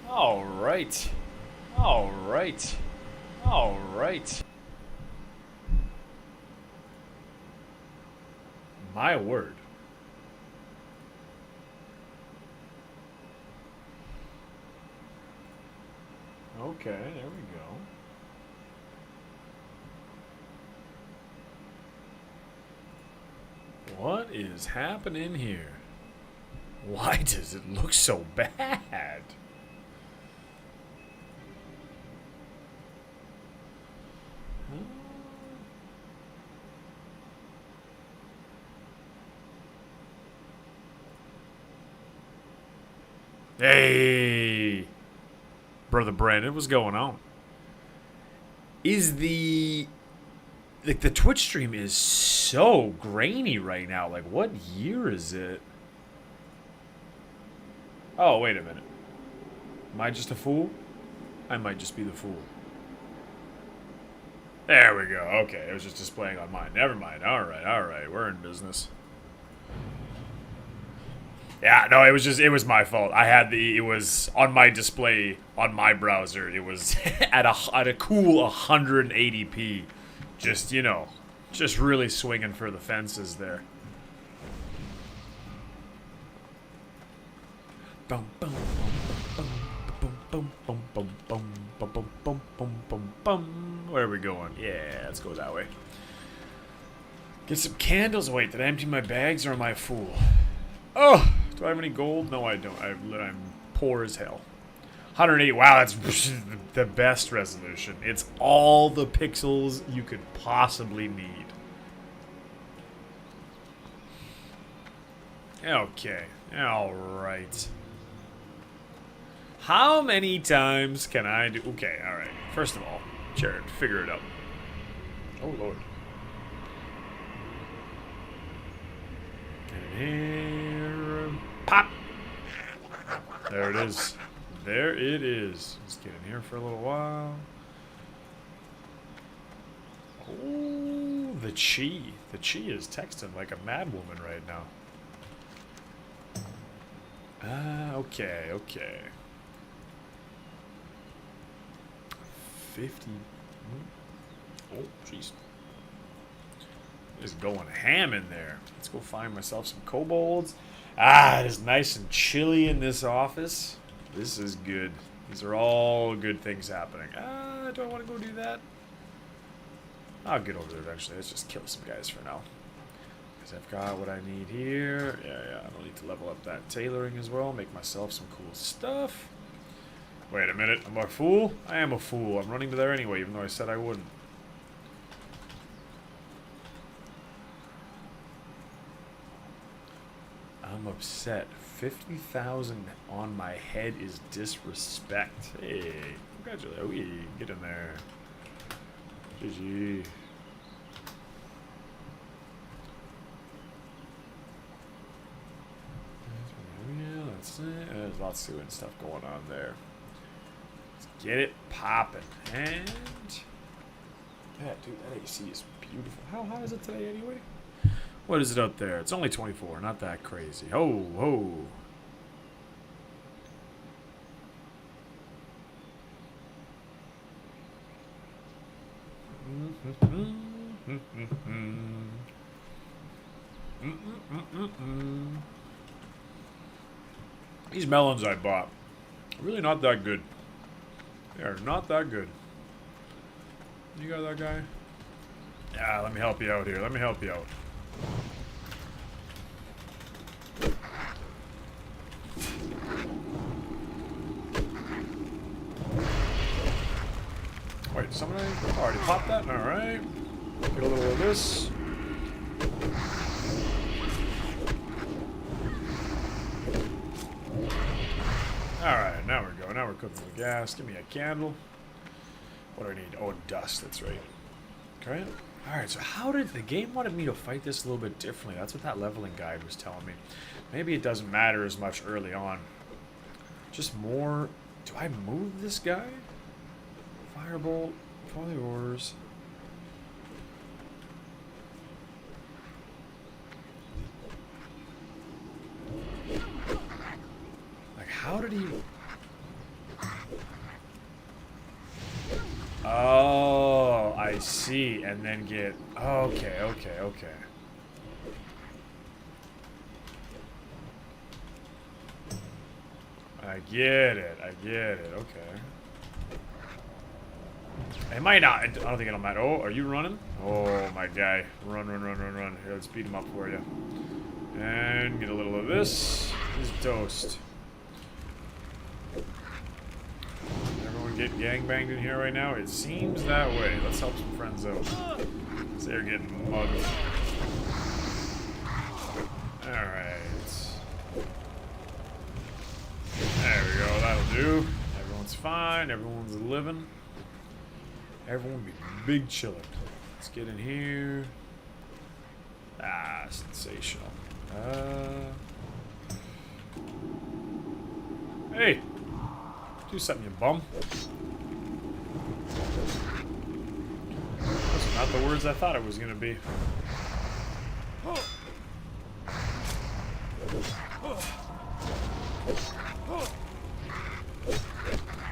All right. All right. All right. My word. Okay, there we go. What is happening here? Why does it look so bad? Hey, brother Brandon, what's going on? Is the like the Twitch stream is so grainy right now? Like, what year is it? Oh, wait a minute. Am I just a fool? I might just be the fool. There we go. Okay, it was just displaying on mine. Never mind. All right. We're in business. Yeah, no, it was my fault. It was on my display on my browser. It was at a cool 180p. Just, just really swinging for the fences there. Bum bum bum bum bum bum bum bum bum bum bum bum bum bum. Where are we going? Yeah, let's go that way. Get some candles. Wait, did I empty my bags or am I a fool? Oh, do I have any gold? No, I don't. I'm poor as hell. 180. Wow, that's the best resolution. It's all the pixels you could possibly need. Okay. All right. How many times can I do? Okay, all right. First of all, Jared, figure it out. Oh, Lord. And here. Pop! There it is. There it is. Let's get in here for a little while. Oh, the Chi. The Chi is texting like a mad woman right now. Okay. 50. Oh, jeez. Just going ham in there. Let's go find myself some kobolds. It is nice and chilly in this office. This is good. These are all good things happening. Do I want to go do that? I'll get over there eventually. Let's just kill some guys for now. Because I've got what I need here. Yeah. I don't need to level up that tailoring as well. Make myself some cool stuff. Wait a minute. I'm a fool? I am a fool. I'm running to there anyway, even though I said I wouldn't. I'm upset. 50,000 on my head is disrespect. Hey, congratulations. Get in there. GG. Yeah, that's it. There's lots of good stuff going on there. Let's get it popping. And yeah, dude, that AC is beautiful. How high is it today anyway? What is it up there? It's only 24. Not that crazy. Ho. These melons I bought are really not that good. They are not that good. You got that guy? Yeah, let me help you out here. Let me help you out. Wait, somebody already popped that? Alright. Get a little of this. Alright, now we're going. Now we're cooking with gas. Give me a candle. What do I need? Oh, dust. That's right. Okay. Alright, so how did the game wanted me to fight this a little bit differently? That's what that leveling guide was telling me. Maybe it doesn't matter as much early on. Just more Do I move this guy? Firebolt. Follow the orders. Like, how did he... Oh, I see. And then get... Okay, okay, okay. I get it. I get it. Okay. It might not. I don't think it'll matter. Oh, are you running? Oh, my guy. Run, run, run, run, run. Here, let's beat him up for you. And get a little of this. This is toast. Everyone get gangbanged in here right now? It seems that way. Let's help some friends out. So they're getting mugged. Alright. There we go. That'll do. Everyone's fine. Everyone's living. Everyone be big chillin'. Let's get in here. Ah, sensational. Hey! Do something, you bum. Those are not the words I thought it was gonna be.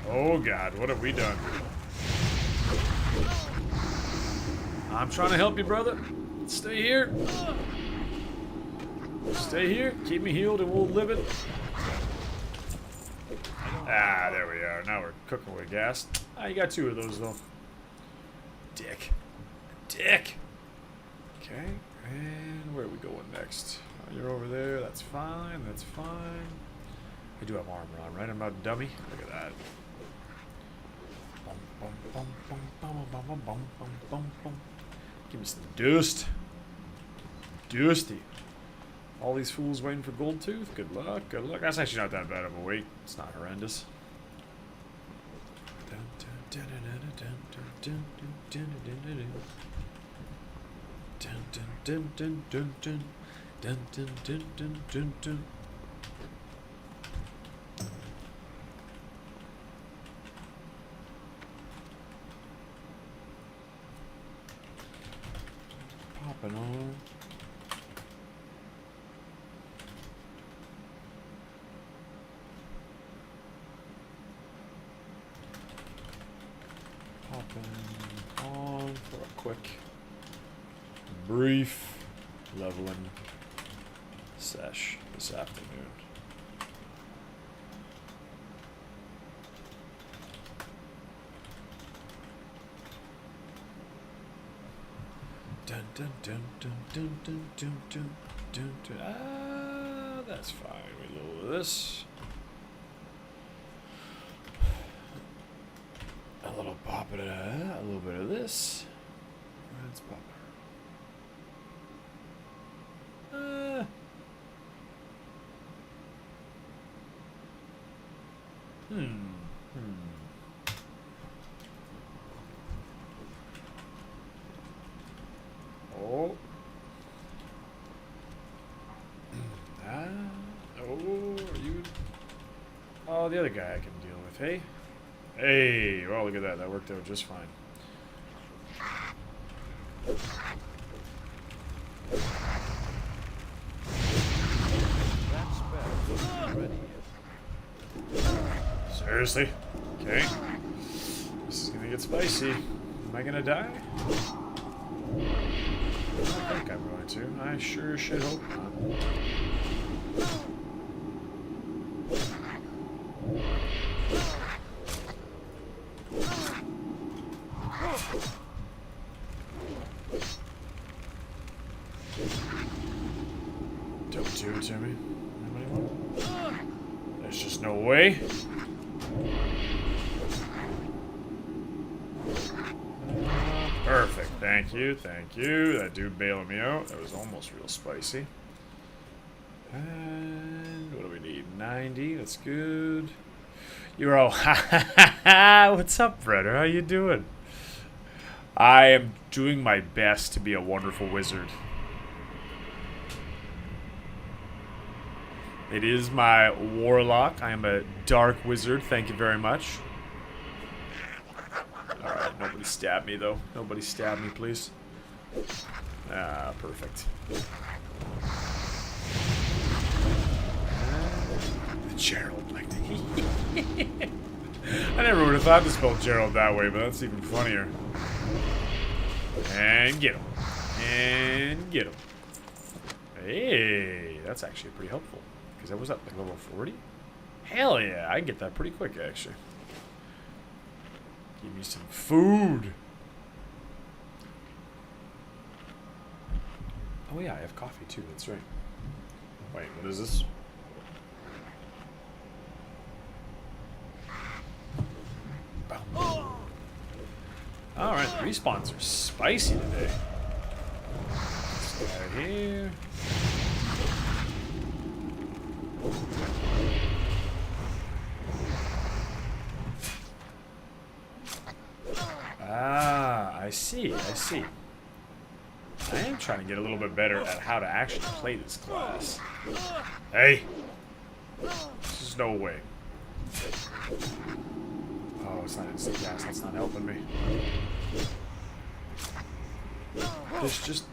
Oh God, what have we done? I'm trying to help you, brother. Stay here. Stay here. Keep me healed and we'll live it. Ah, there we are. Now we're cooking with gas. Ah, you got two of those, though. Dick. Dick. Okay. And where are we going next? Oh, you're over there. That's fine. That's fine. I do have armor on, right? I'm not a dummy. Look at that. Give me some dust. Dusty. All these fools waiting for Gold Tooth? Good luck, good luck. That's actually not that bad of a wait. It's not horrendous. Popping on. Popping on for a quick, brief leveling sesh this afternoon. Dun dun dun dun dun dun dun dun dun dun. Ah, that's fine. We lower this. A little pop of that, a little bit of this. Let's pop it. Oh. Oh, are you? Oh, the other guy I can deal with. Hey. Hey, well, look at that. That worked out just fine. Seriously? Okay. This is gonna get spicy. Am I gonna die? I think I'm going to. I sure should hope not. Don't do it to me. There's just no way. Perfect. Thank you. Thank you. That dude bailing me out. That was almost real spicy. And what do we need? 90. That's good. You're all, what's up, brother? How you doing? I am doing my best to be a wonderful wizard. It is my Warlock. I am a dark wizard. Thank you very much. Alright, nobody stab me, though. Nobody stab me, please. Ah, perfect. The Gerald. Like, I never would have thought to spell Gerald that way, but that's even funnier. And get him. And get him. Hey, that's actually pretty helpful. Because that was up like level 40? Hell yeah, I can get that pretty quick, actually. Give me some food. Oh yeah, I have coffee too, that's right. Wait, what is this? Alright, the respawns are spicy today. This guy here. Ah, I see, I see. I am trying to get a little bit better at how to actually play this class. Hey! There's no way. Oh, it's not instant gas, that's not helping me. Just...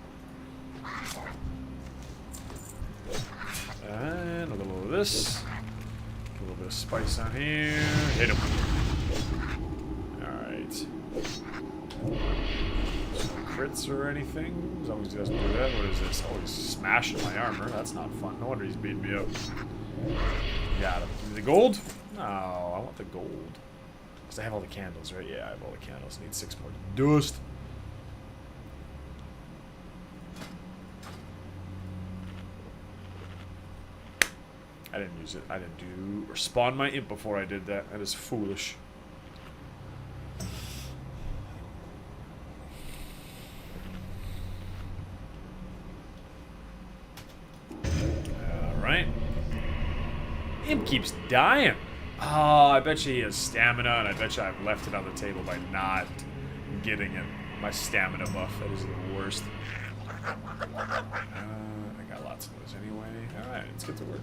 And a little of this. A little bit of spice on here. Hit him. Alright. Crits or anything? As long as he doesn't do that. What is this? Oh, he's smashing my armor. That's not fun. No wonder he's beating me up. Got him. Give me the gold? No, I want the gold. Because I have all the candles, right? Yeah, I have all the candles. I need 6 more dust. I didn't use it. I didn't do or spawn my imp before I did that. That is foolish. Alright. Imp keeps dying. Oh, I bet you he has stamina, and I bet you I've left it on the table by not getting it. My stamina buff. That is the worst. I got lots of those anyway. Alright, let's get to work.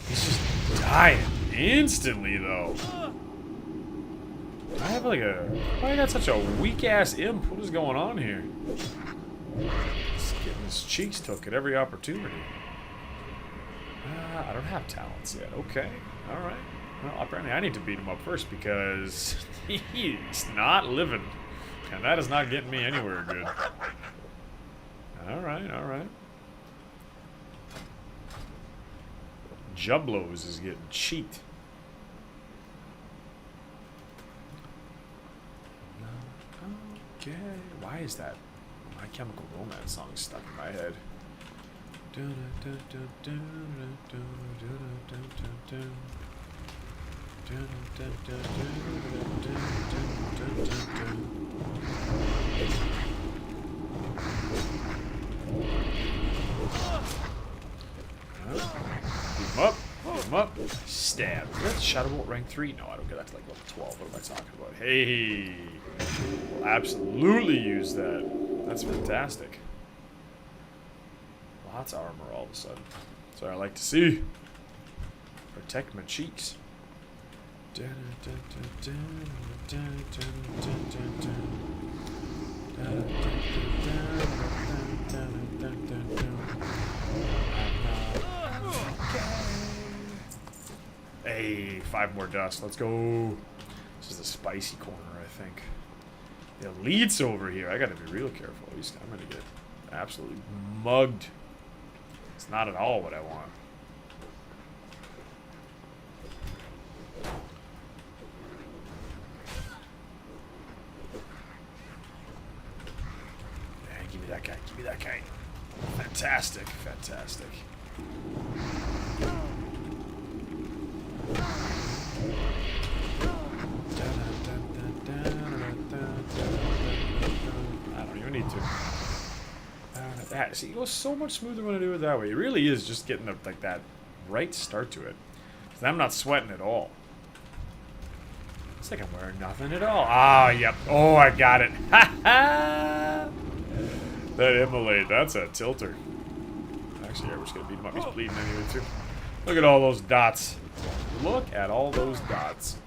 He's just dying instantly, though. I have like a... Why I got such a weak-ass imp? What is going on here? He's getting his cheeks took at every opportunity. I don't have talents yet. Okay. Alright. Well, apparently I need to beat him up first because he's not living. And that is not getting me anywhere good. Alright, alright. Jublos is getting cheat. Okay. Why is that My Chemical Romance song stuck in my head? Beat him up. Beat him up. Stab. Is that Shadow Bolt rank 3? No, I don't get that to like level 12. What am I talking about? Hey. We'll absolutely use that. That's fantastic. Lots of armor all of a sudden. That's what I like to see. Protect my cheeks. Hey, 5 more dust. Let's go. This is the spicy corner, I think. The elite's over here. I gotta be real careful. I'm gonna get absolutely mugged. It's not at all what I want. Yeah, give me that guy. Give me that guy. Fantastic. Fantastic. I don't even need to. See, it goes so much smoother when I do it that way. It really is just getting like that right start to it. 'Cause I'm not sweating at all. It's like I'm wearing nothing at all. Ah, yep. Oh, I got it. Ha ha! That immolate, that's a tilter. Actually, we're just gonna beat him up. He's bleeding anyway, too. Look at all those dots. Look at all those dots.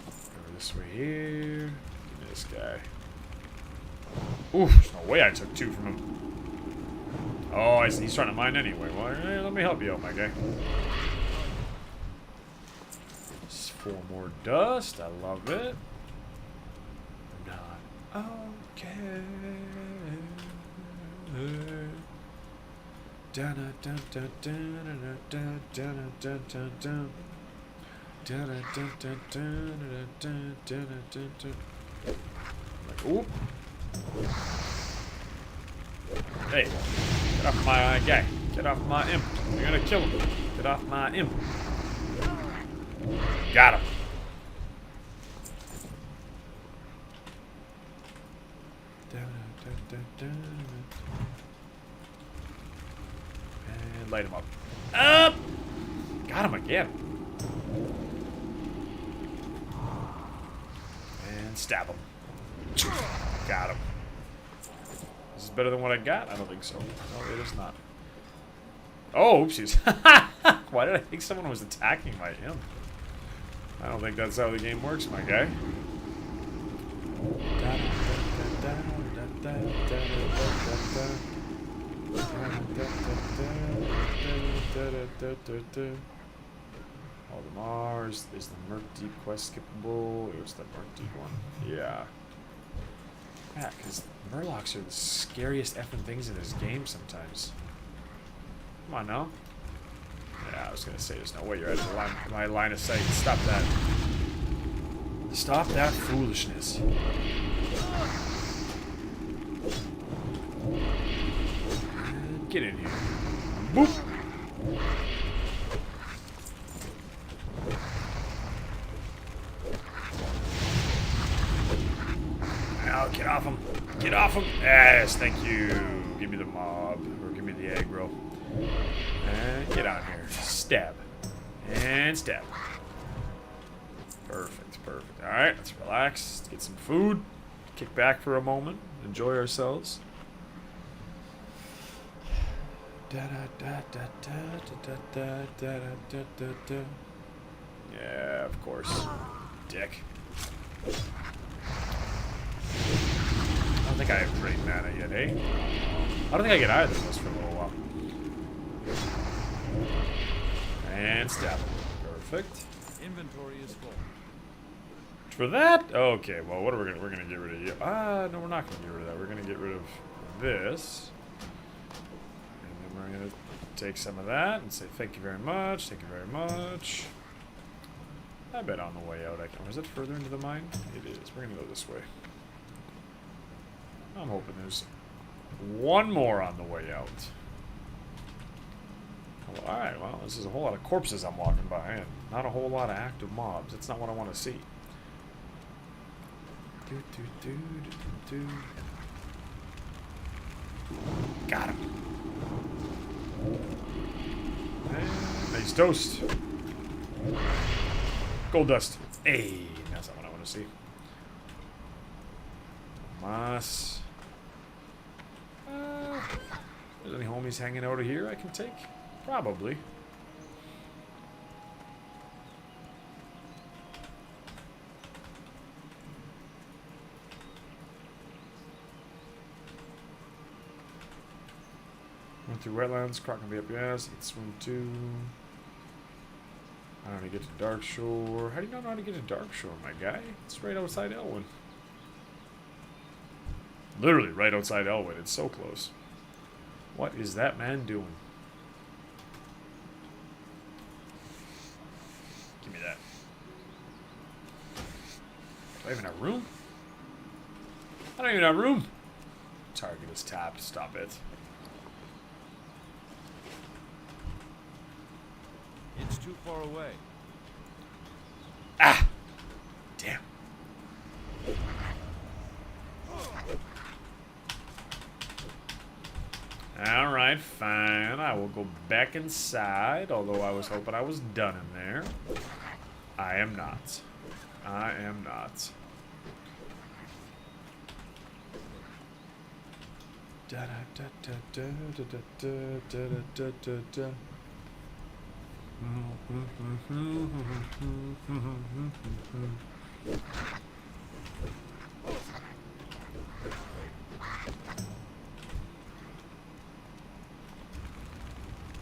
Over this way here. This guy. Ooh, there's no way I took 2 from him. Oh, he's trying to mine anyway. Well, let me help you out, my guy. Just 4 more dust. I love it. Not okay. Dun dun dun dun dun dun dun dun dun. Like, oop. Hey, get off my guy. Get off my imp. You're gonna kill him. Get off my imp. Got him. And light him up. Up! Got him again. And stab him. Got him. Is this better than what I got? I don't think so. No, it is not. Oh, oopsies. Why did I think someone was attacking my imp? I don't think that's how the game works, my guy. All the Mars. Is the Merc Deep quest skippable? It was the Merc Deep one. Yeah. Yeah, because Murlocs are the scariest effing things in this game sometimes. Come on now. Yeah, I was gonna say there's no way you're out of my line of sight. Stop that. Stop that foolishness. Get in here. Boop. Now get off him. Get off him. Yes, thank you. Give me the mob. Or give me the aggro. And get out here. Stab. And stab. Perfect, perfect. Alright, let's relax. Let's get some food. Kick back for a moment. Enjoy ourselves. Yeah, of course. Dick. I don't think I have great mana yet, eh? I don't think I get either of those for a little while. And stab. Perfect. Inventory is full. For that? Okay, well, what are we gonna? We're gonna get rid of you. No, we're not gonna get rid of that. We're gonna get rid of this. And then we're gonna take some of that and say thank you very much. Thank you very much. I bet on the way out I can. Is it further into the mine? It is. We're gonna go this way. I'm hoping there's one more on the way out. Well, alright, well, this is a whole lot of corpses I'm walking by, and not a whole lot of active mobs. That's not what I want to see. Got him. And nice toast. Gold dust. Hey, that's not what I want to see. Moss. There's any homies hanging out here I can take? Probably. Went through wetlands, Croc can be up, yes. He can swim too. I don't know how to get to Dark Shore. How do you not know how to get to Dark Shore, my guy? It's right outside Elwyn. Literally right outside Elwyn. It's so close. What is that man doing? Give me that. Do I even have room? I don't even have room. Target is tapped. Stop it. It's too far away. Ah! Damn. Alright, fine. I will go back inside, although I was hoping I was done in there. I am not. I am not. Da da da da da da da da da da.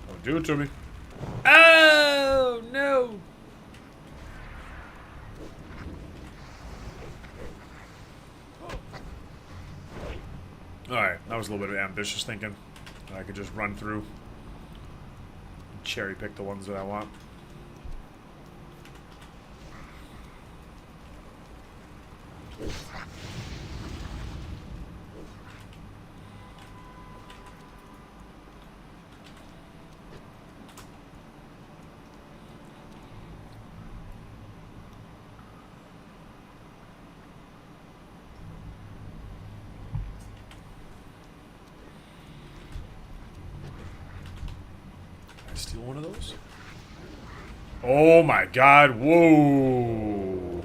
Don't do it to me. Oh no! Alright, that was a little bit of ambitious thinking. I could just run through and cherry pick the ones that I want. Steal one of those? Oh my god, whoa!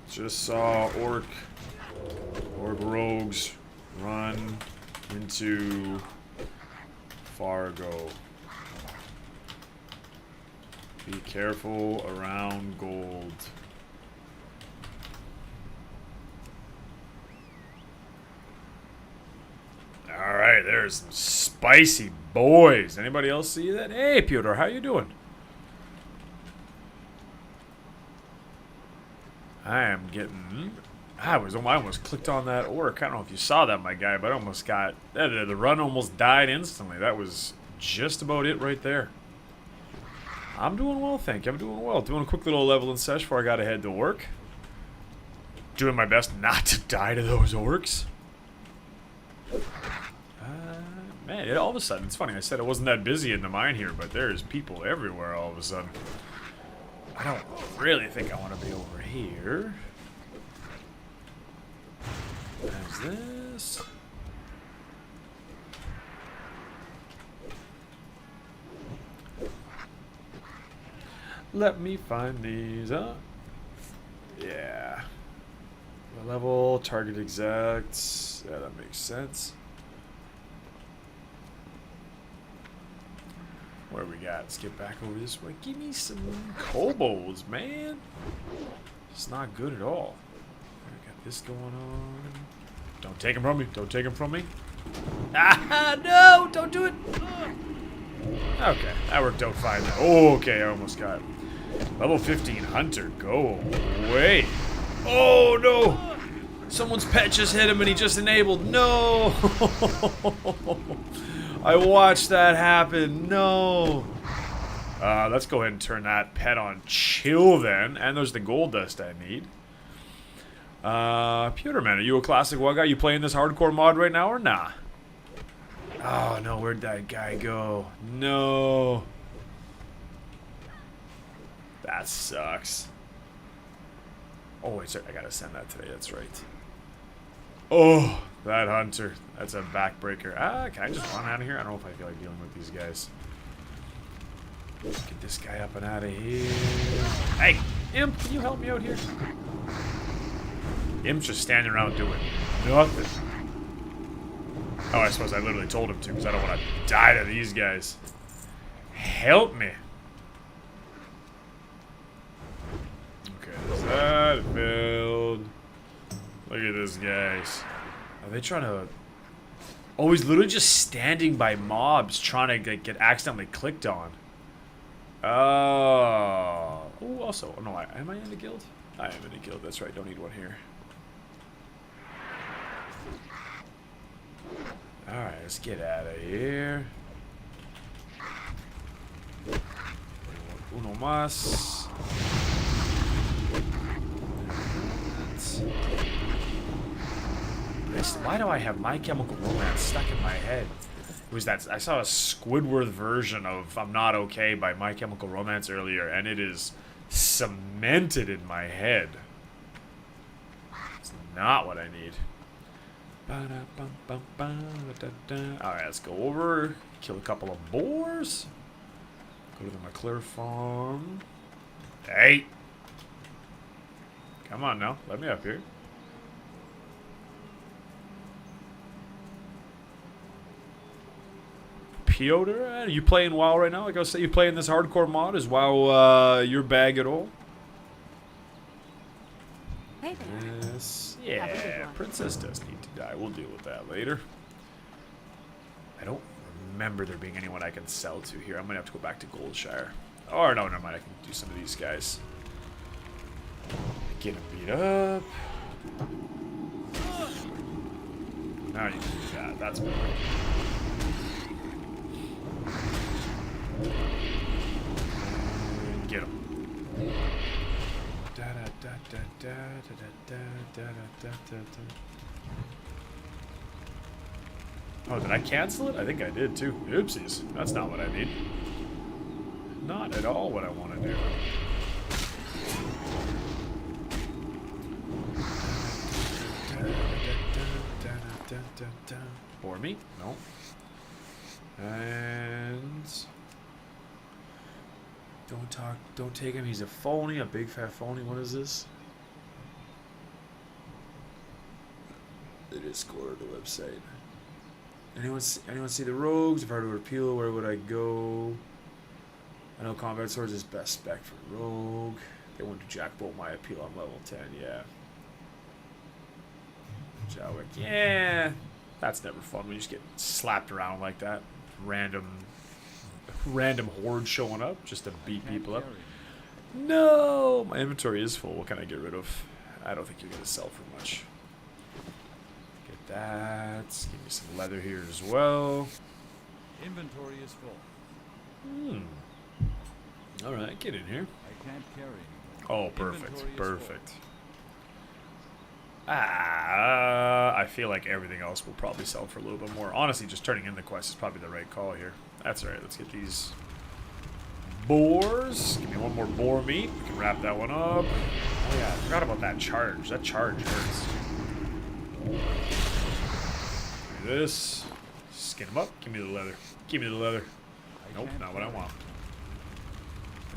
Just saw orc rogues run into Fargo. Be careful around gold. Alright, there's some spicy boys. Anybody else see that? Hey, Peter, how you doing? I am getting... I almost clicked on that orc. I don't know if you saw that, my guy, but I almost got... The run almost died instantly. That was just about it right there. I'm doing well, thank you. I'm doing well. Doing a quick little leveling sesh before I got to head to work. Doing my best not to die to those orcs. Man, all of a sudden, it's funny, I said it wasn't that busy in the mine here, but there's people everywhere all of a sudden. I don't really think I want to be over here. There's this. Let me find these up. Yeah. Level, target exacts. Yeah, that makes sense. What do we got? Let's get back over this way. Give me some kobolds, man. It's not good at all. I got this going on. Don't take them from me. Don't take them from me. Ah, no! Don't do it! Okay, that worked out fine. Oh, okay, I almost got it. Level 15 Hunter. Go away. Oh, no! Someone's pet just hit him and he just enabled. No! I watched that happen. No. Let's go ahead and turn that pet on chill then. And there's the gold dust I need. Pewterman, are you a classic WoW guy? You playing this hardcore mod right now or nah? Oh no, where'd that guy go? No. That sucks. Oh wait, sorry, I gotta send that today, that's right. Oh, that hunter. That's a backbreaker. Can I just run out of here? I don't know if I feel like dealing with these guys. Get this guy up and out of here. Hey, Imp, can you help me out here? Imp's just standing around doing nothing. Oh, I suppose I literally told him to because I don't want to die to these guys. Help me. Okay, there's that build. Look at this, guys. Are they trying to... Oh, he's literally just standing by mobs trying to get accidentally clicked on. Oh. Oh, also... Oh, no, am I in a guild? I am in a guild, that's right. Don't need one here. Alright, let's get out of here. Uno más. Why do I have My Chemical Romance stuck in my head? It was that I saw a Squidward version of I'm Not Okay by My Chemical Romance earlier, and it is cemented in my head. It's not what I need. Alright, let's go over, kill a couple of boars. Go to the McClure farm. Hey! Come on now. Let me up here. Piotr, you playing WoW right now? Like I was saying, you playing this hardcore mod? Is WoW your bag at all? Hey there. Yes. Have a good Yeah, one. Princess does need to die. We'll deal with that later. I don't remember there being anyone I can sell to here. I'm going to have to go back to Goldshire. Or no, never mind. I can do some of these guys. Get him beat up. Now you can do that. That's better. Get him. Oh, did I cancel it? I think I did too. Oopsies. That's not what I need. Not at all what I want to do. Bore me? No. And don't take him. He's a phony, a big fat phony. What is this? The Discord, the website. Anyone see the rogues? If I were to repeal, where would I go? I know combat swords is best spec for rogue. They went to jackbolt my appeal on level 10. Yeah. Jawick. Yeah. That's never fun when you just get slapped around like that. Random horde showing up just to beat people up. No, my inventory is full. What can I get rid of? I don't think you're gonna sell for much. Get that. Give me some leather here as well. Inventory is full. All right, get in here. I can't carry anymore. Oh, perfect, Inventory is perfect. I feel like everything else will probably sell for a little bit more. Honestly, just turning in the quest is probably the right call here. That's all right. Let's get these boars. Give me one more boar meat. We can wrap that one up. Oh yeah, I forgot about that charge. That charge hurts. Give me this. Skin them up. Give me the leather. Give me the leather. Nope, not what I want.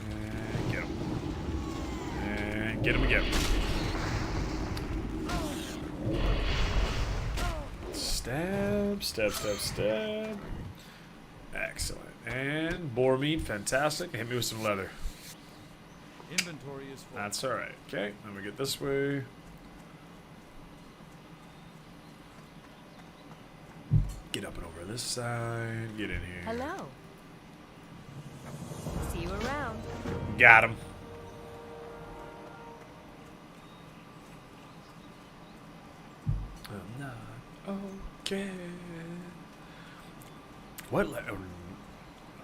And get him. And get him again. Stab, stab, stab, stab. Excellent. And boar meat, fantastic. Hit me with some leather. Inventory is full. That's alright. Okay, then we get this way. Get up and over this side. Get in here. Hello. See you around. Got him. I'm not okay. What?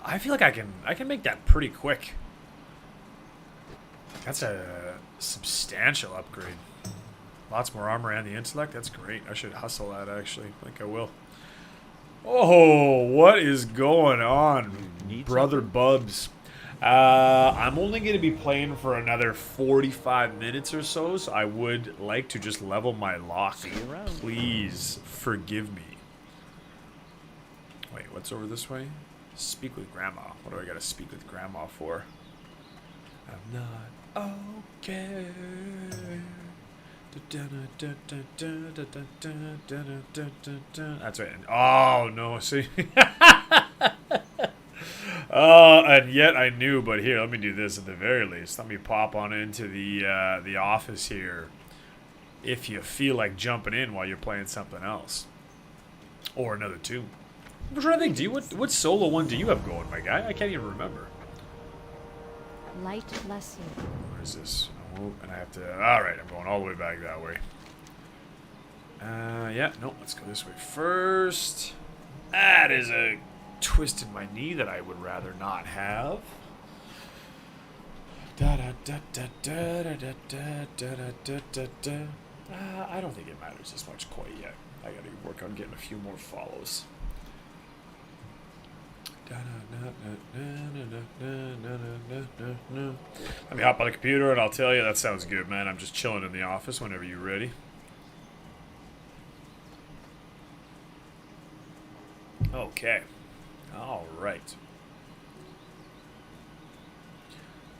I feel like I can make that pretty quick. That's a substantial upgrade. Lots more armor and the intellect. That's great. I should hustle that actually. I think I will. Oh, what is going on, brother Bubs? I'm only going to be playing for another 45 minutes or so, so I would like to just level my lock. Please forgive me. Wait, what's over this way? Speak with Grandma. What do I got to speak with Grandma for? I'm not okay. That's right. Oh, no. See? And yet I knew, but here, let me do this at the very least. Let me pop on into the office here if you feel like jumping in while you're playing something else. Or another tune. I'm trying to think, do you, what solo one do you have going, my guy? I can't even remember. Light lesson. Where is this? Oh, and I have to... Alright, I'm going all the way back that way. Yeah, no, let's go this way first. That is a twist in my knee that I would rather not have. I don't think it matters as much quite yet. I gotta work on getting a few more follows. Let me hop on the computer and I'll tell you. That sounds good, man. I'm just chilling in the office whenever you're ready. Okay. All right.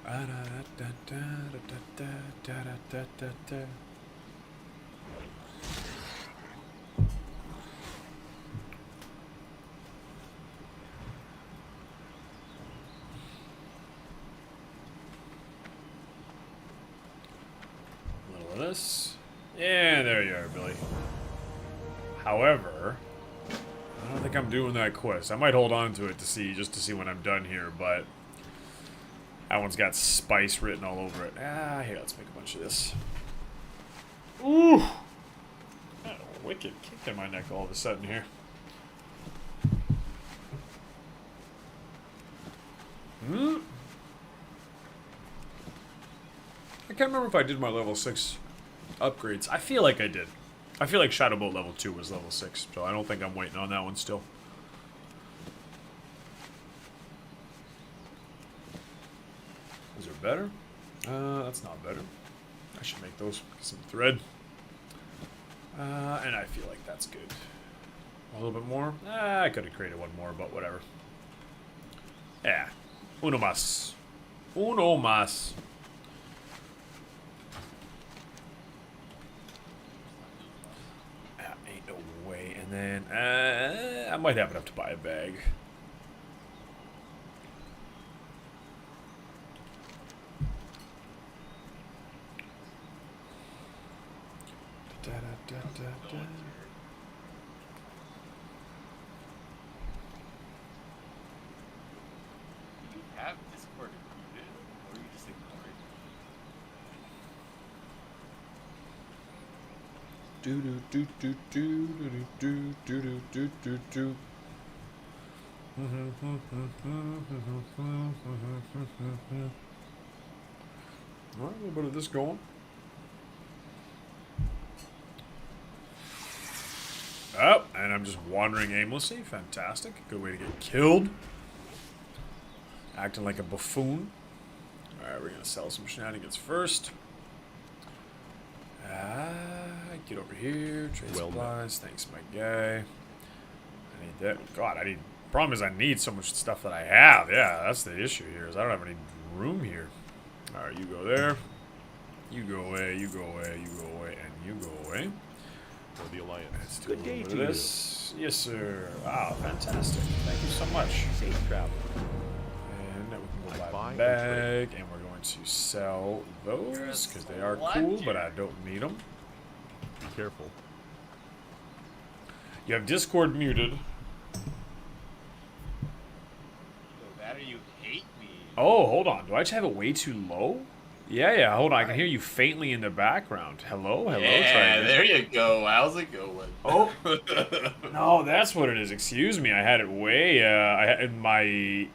Little of this. Yeah, there you are, Billy. However, I don't think I'm doing that quest. I might hold on to it just to see when I'm done here, but that one's got spice written all over it. Here, let's make a bunch of this. Ooh! Got a wicked kick in my neck all of a sudden here. I can't remember if I did my level 6 upgrades. I feel like I did. I feel like Shadow Bolt level 2 was level 6, so I don't think I'm waiting on that one still. Is there better? That's not better. I should make those some thread. And I feel like that's good. A little bit more? I could have created one more, but whatever. Yeah. Uno más. Uno más. Ain't no way. And then, I might have enough to buy a bag. You have Discord included, or you just ignore it? Do do do do do do do do do do do. All right, a little bit of this going. Oh, and I'm just wandering aimlessly. Fantastic. Good way to get killed. Acting like a buffoon. Alright, we're going to sell some shenanigans first. Get over here. Trade supplies. Thanks, my guy. I need that. God, I need... Problem is I need so much stuff that I have. Yeah, that's the issue here, is I don't have any room here. Alright, you go there. You go away, you go away, you go away, and you go away. For the Alliance. Let's do Good a day little to bit of you. this. Yes, sir. Wow, fantastic. Thank you so much. Safe travel. And then we can go I buy buy a and bag, and we're going to sell those because they are cool, but I don't need them. Be careful. You have Discord muted. Either that or you hate me. Oh, hold on. Do I just have it way too low? Yeah, hold on. I can hear you faintly in the background. Hello? Yeah, Try there you go. How's it going? Oh. No, that's what it is. Excuse me. I had it way, I had my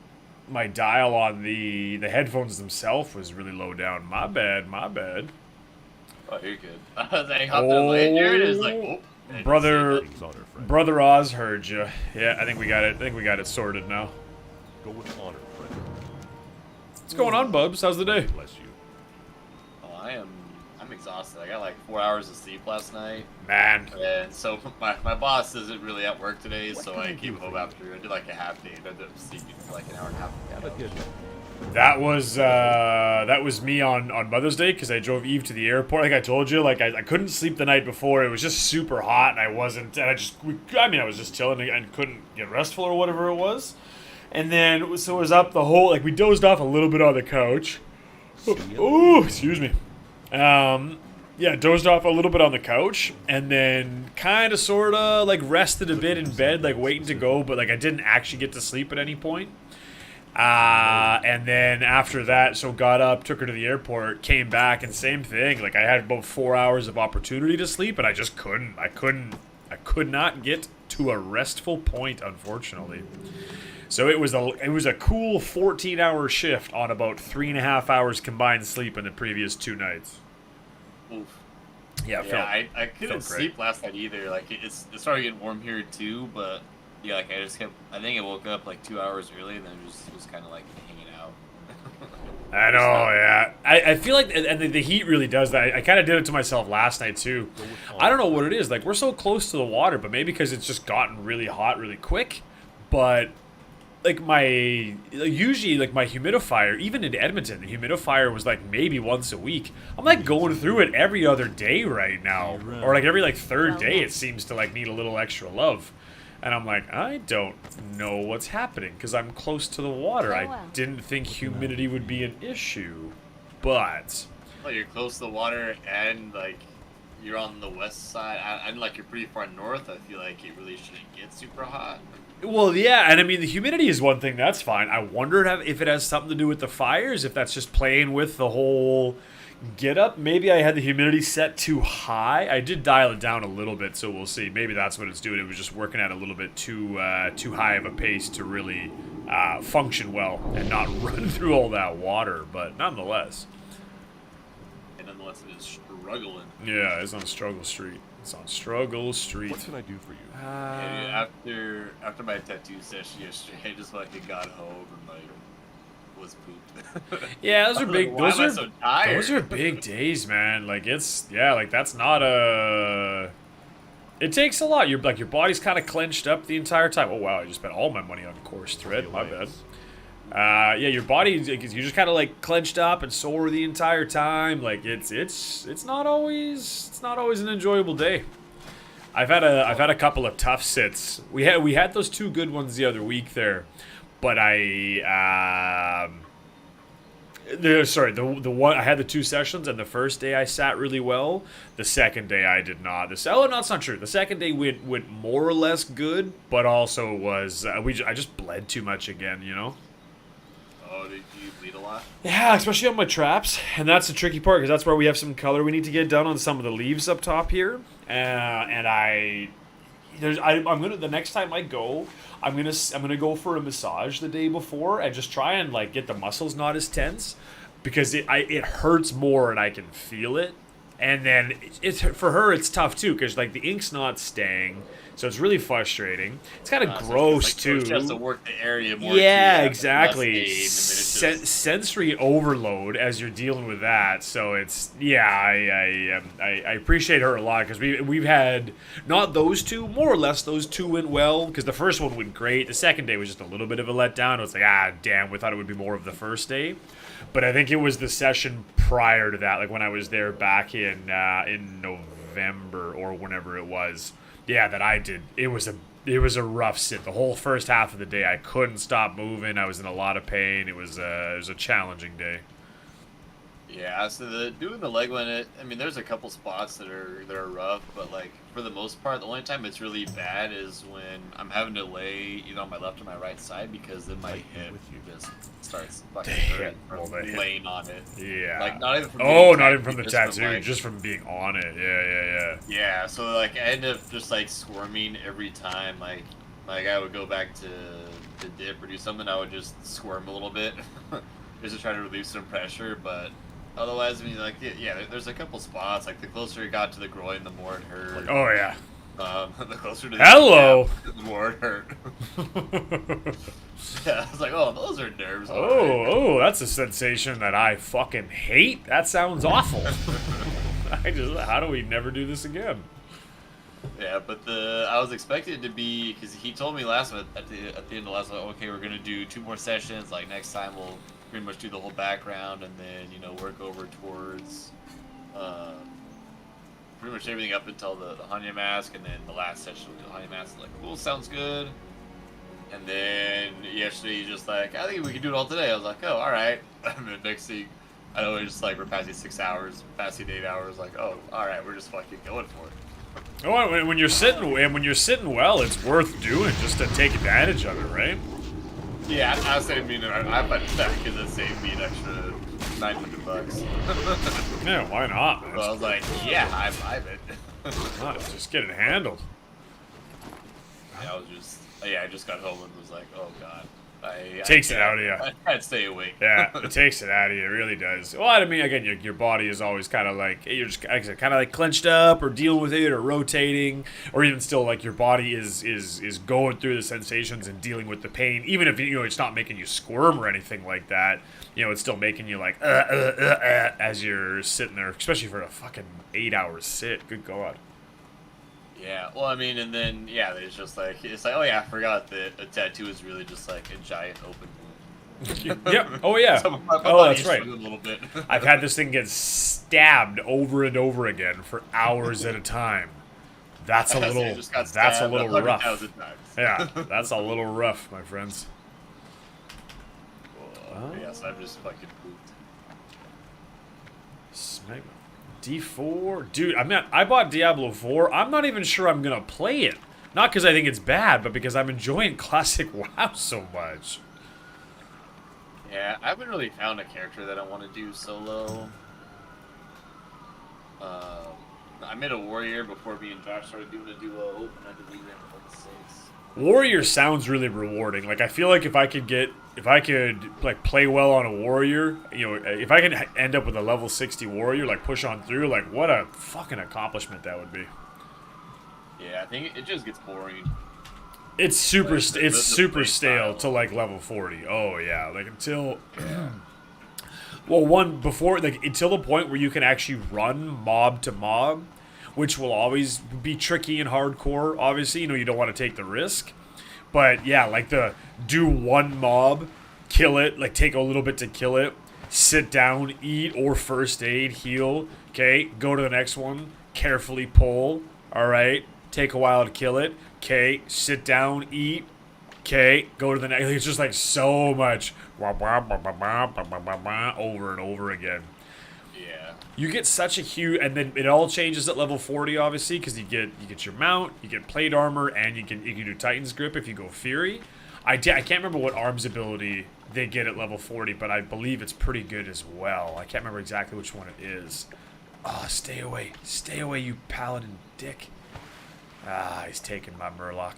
dial on the headphones themselves was really low down. My bad. Oh, you're good. I was like, hopped on here, and it's like, oh. and Brother, Things honor, friend. Brother Oz heard you. Yeah, I think we got it. I think we got it sorted now. Go with honor, friend. What's going on, Bubs? How's the day? Bless you. Oh, I'm exhausted. I got like 4 hours of sleep last night. Man. And so my boss isn't really at work today, What so can I I do came for home you? after. I did like a half day and ended up sleeping for like an hour and a half. Have a good one. That was me on Mother's Day because I drove Eve to the airport. Like I told you, like I couldn't sleep the night before. It was just super hot, and I was just chilling and couldn't get restful or whatever it was. And then it was up the whole we dozed off a little bit on the couch. Ooh, excuse me. Yeah, dozed off a little bit on the couch, and then kind of sort of rested a bit in bed, waiting to go, but I didn't actually get to sleep at any point. And then after that, so got up, took her to the airport, came back, and same thing. I had about 4 hours of opportunity to sleep, and I just couldn't. I could not get to a restful point, unfortunately. So it was a cool 14-hour shift on about 3.5 hours combined sleep in the previous 2 nights. Oof. Yeah, I couldn't sleep last night either. It started getting warm here too, but yeah, I just kept. I think I woke up 2 hours early, and then just was kind of hanging out. I know, yeah. I feel like, and the heat really does that. I kind of did it to myself last night too. I don't know what it is. We're so close to the water, but maybe because it's just gotten really hot really quick. But like usually like my humidifier, even in Edmonton, the humidifier was like maybe once a week. I'm like going through it every other day right now, or like every like third day. It seems to like need a little extra love, and I'm like, I don't know what's happening because I'm close to the water. I didn't think humidity would be an issue, but well, you're close to the water and like you're on the west side, and like you're pretty far north. I feel like it really shouldn't get super hot. Well, yeah, and I mean, the humidity is one thing, that's fine. I wonder if it has something to do with the fires, if that's just playing with the whole get up. Maybe I had the humidity set too high. I did dial it down a little bit, so we'll see. Maybe that's what it's doing. It was just working at a little bit too high of a pace to really function well and not run through all that water, but nonetheless. And nonetheless, it is struggling. Yeah, it's on Struggle Street. It's on Struggle Street. What can I do for you? Yeah, after my tattoo session yesterday, I just like got home and like was pooped. Yeah, those are big. Like, why am I so tired? Those are big days, man. Like like that's not a. It takes a lot. Your body's kind of clenched up the entire time. Oh wow, I just spent all my money on course thread. My bad. Yeah, your body, you're just kind of like clenched up and sore the entire time. Like it's not always an enjoyable day. I've had a couple of tough sits. We had those 2 good ones the other week there, but the one I had the 2 sessions, and the first day I sat really well. The second day I did not. No, that's not true. The second day went more or less good, but also was I just bled too much again, you know. Oh, did you bleed a lot? Yeah, especially on my traps, and that's the tricky part because that's where we have some color we need to get done on some of the leaves up top here. And I'm gonna the next time I go, I'm gonna go for a massage the day before and just try and like get the muscles not as tense because it hurts more and I can feel it. And then it's for her it's tough too because like the ink's not staying. So it's really frustrating. It's kind of gross too. She has to work the area more. Yeah, exactly. Sensory overload as you're dealing with that. So it's I appreciate her a lot because we've had not those 2, more or less those 2 went well because the first one went great. The second day was just a little bit of a letdown. It was like damn, we thought it would be more of the first day, but I think it was the session prior to that, like when I was there back in November or whenever it was. Yeah, that I did. It was a rough sit. The whole first half of the day, I couldn't stop moving. I was in a lot of pain. It was a challenging day. Yeah, so doing the leg one, I mean, there's a couple spots that are rough, but like for the most part, the only time it's really bad is when I'm having to lay either on my left or my right side because then my hip just starts fucking hurting from laying on it. Yeah. Like not even from not even from the tattoo, just from being on it. Yeah. Yeah, so like I end up just like squirming every time. Like I would go back to dip or do something, I would just squirm a little bit just to try to relieve some pressure, but. Otherwise, I mean, like, yeah, there's a couple spots. Like, the closer it got to the groin, the more it hurt. Oh, yeah. The closer to the Hello! the more it hurt. Yeah, I was like, oh, those are nerves. Oh, that's a sensation that I fucking hate. That sounds awful. How do we never do this again? Yeah, but I was expected to be, because he told me last month, at the end of last month, okay, we're going to do 2 more sessions. Like, next time we'll pretty much do the whole background and then, you know, work over towards pretty much everything up until the Hanya mask, and then the last session with the Hanya mask. Like, cool, sounds good. And then yesterday he's just like, I think we can do it all today. I was like, oh, all right. And then next thing, I know it's just like we're passing 6 hours, passing 8 hours. Like, oh, all right, we're just fucking going for it. Oh, when you're sitting well, it's worth doing just to take advantage of it, right? Yeah, I was saying, I might that because it saved me an extra $900. Yeah, why not, man? So I was like, yeah, I buy it. Just get it handled. Yeah, I just got home and was like, oh god. Takes it out of you. I can't stay awake. Yeah, it takes it out of you. It really does. Well, I mean, again, your body is always kind of like, you're just kind of like clenched up or dealing with it or rotating, or even still like your body is going through the sensations and dealing with the pain. Even if, you know, it's not making you squirm or anything like that, you know, it's still making you like, as you're sitting there, especially for a fucking 8-hour sit. Good God. Yeah, well, I mean, and then, yeah, there's just like, it's like, oh yeah, I forgot that a tattoo is really just like a giant open wound. Yep. Oh yeah. So my Oh, body that's is right. struggling a little bit. I've had this thing get stabbed over and over again for hours at a time. That's a So you little. just got That's a stabbed little 100,000 rough. times. Yeah, that's a little rough, my friends. Yeah, so I'm just fucking pooped. Smack. D4, dude. I bought Diablo 4. I'm not even sure I'm gonna play it. Not because I think it's bad, but because I'm enjoying classic WoW so much. Yeah, I haven't really found a character that I want to do solo. I made a warrior before me and Josh started doing a duo, and I deleted it for like 6. Warrior sounds really rewarding. Like I feel like if I could like play well on a warrior, you know, if I can end up with a level 60 warrior, like push on through, like what a fucking accomplishment that would be. Yeah, I think it just gets boring. It's super Like, the super play stale style. to like level 40. Oh yeah, like until well, one before like until the point where you can actually run mob to mob, which will always be tricky and hardcore. Obviously, you know you don't want to take the risk, but yeah, like the do one mob, kill it, like take a little bit to kill it, sit down, eat or first aid, heal. Okay, go to the next one, carefully pull. All right, take a while to kill it. Okay, sit down, eat. Okay, go to the next. It's just like so much over and over again. Yeah. You get such a huge, and then it all changes at level 40, obviously, because you get your mount, you get plate armor, and you can do Titan's grip if you go Fury. I can't remember what arms ability they get at level 40, but I believe it's pretty good as well. I can't remember exactly which one it is. Oh, stay away, you paladin dick. Ah, he's taking my Murloc.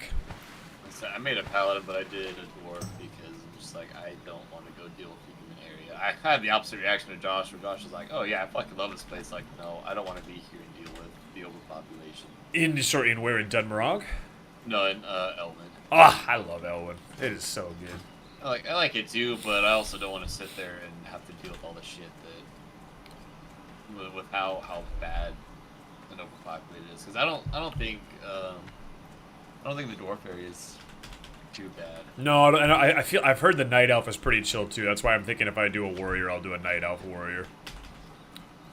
So I made a paladin, but I did a dwarf because I'm just like, I don't want to go deal with the human area. I had the opposite reaction to Josh, where Josh was like, oh yeah, I fucking love this place. Like, no, I don't want to be here and deal with the overpopulation. In where, in Dunmarog? No, in Elman. Ah, I love Elwyn. It is so good. I like it too, but I also don't want to sit there and have to deal with all the shit that with how bad an overpopulated is. Because I don't think the dwarf area is too bad. No, and I've heard the night elf is pretty chill too. That's why I'm thinking if I do a warrior, I'll do a night elf warrior.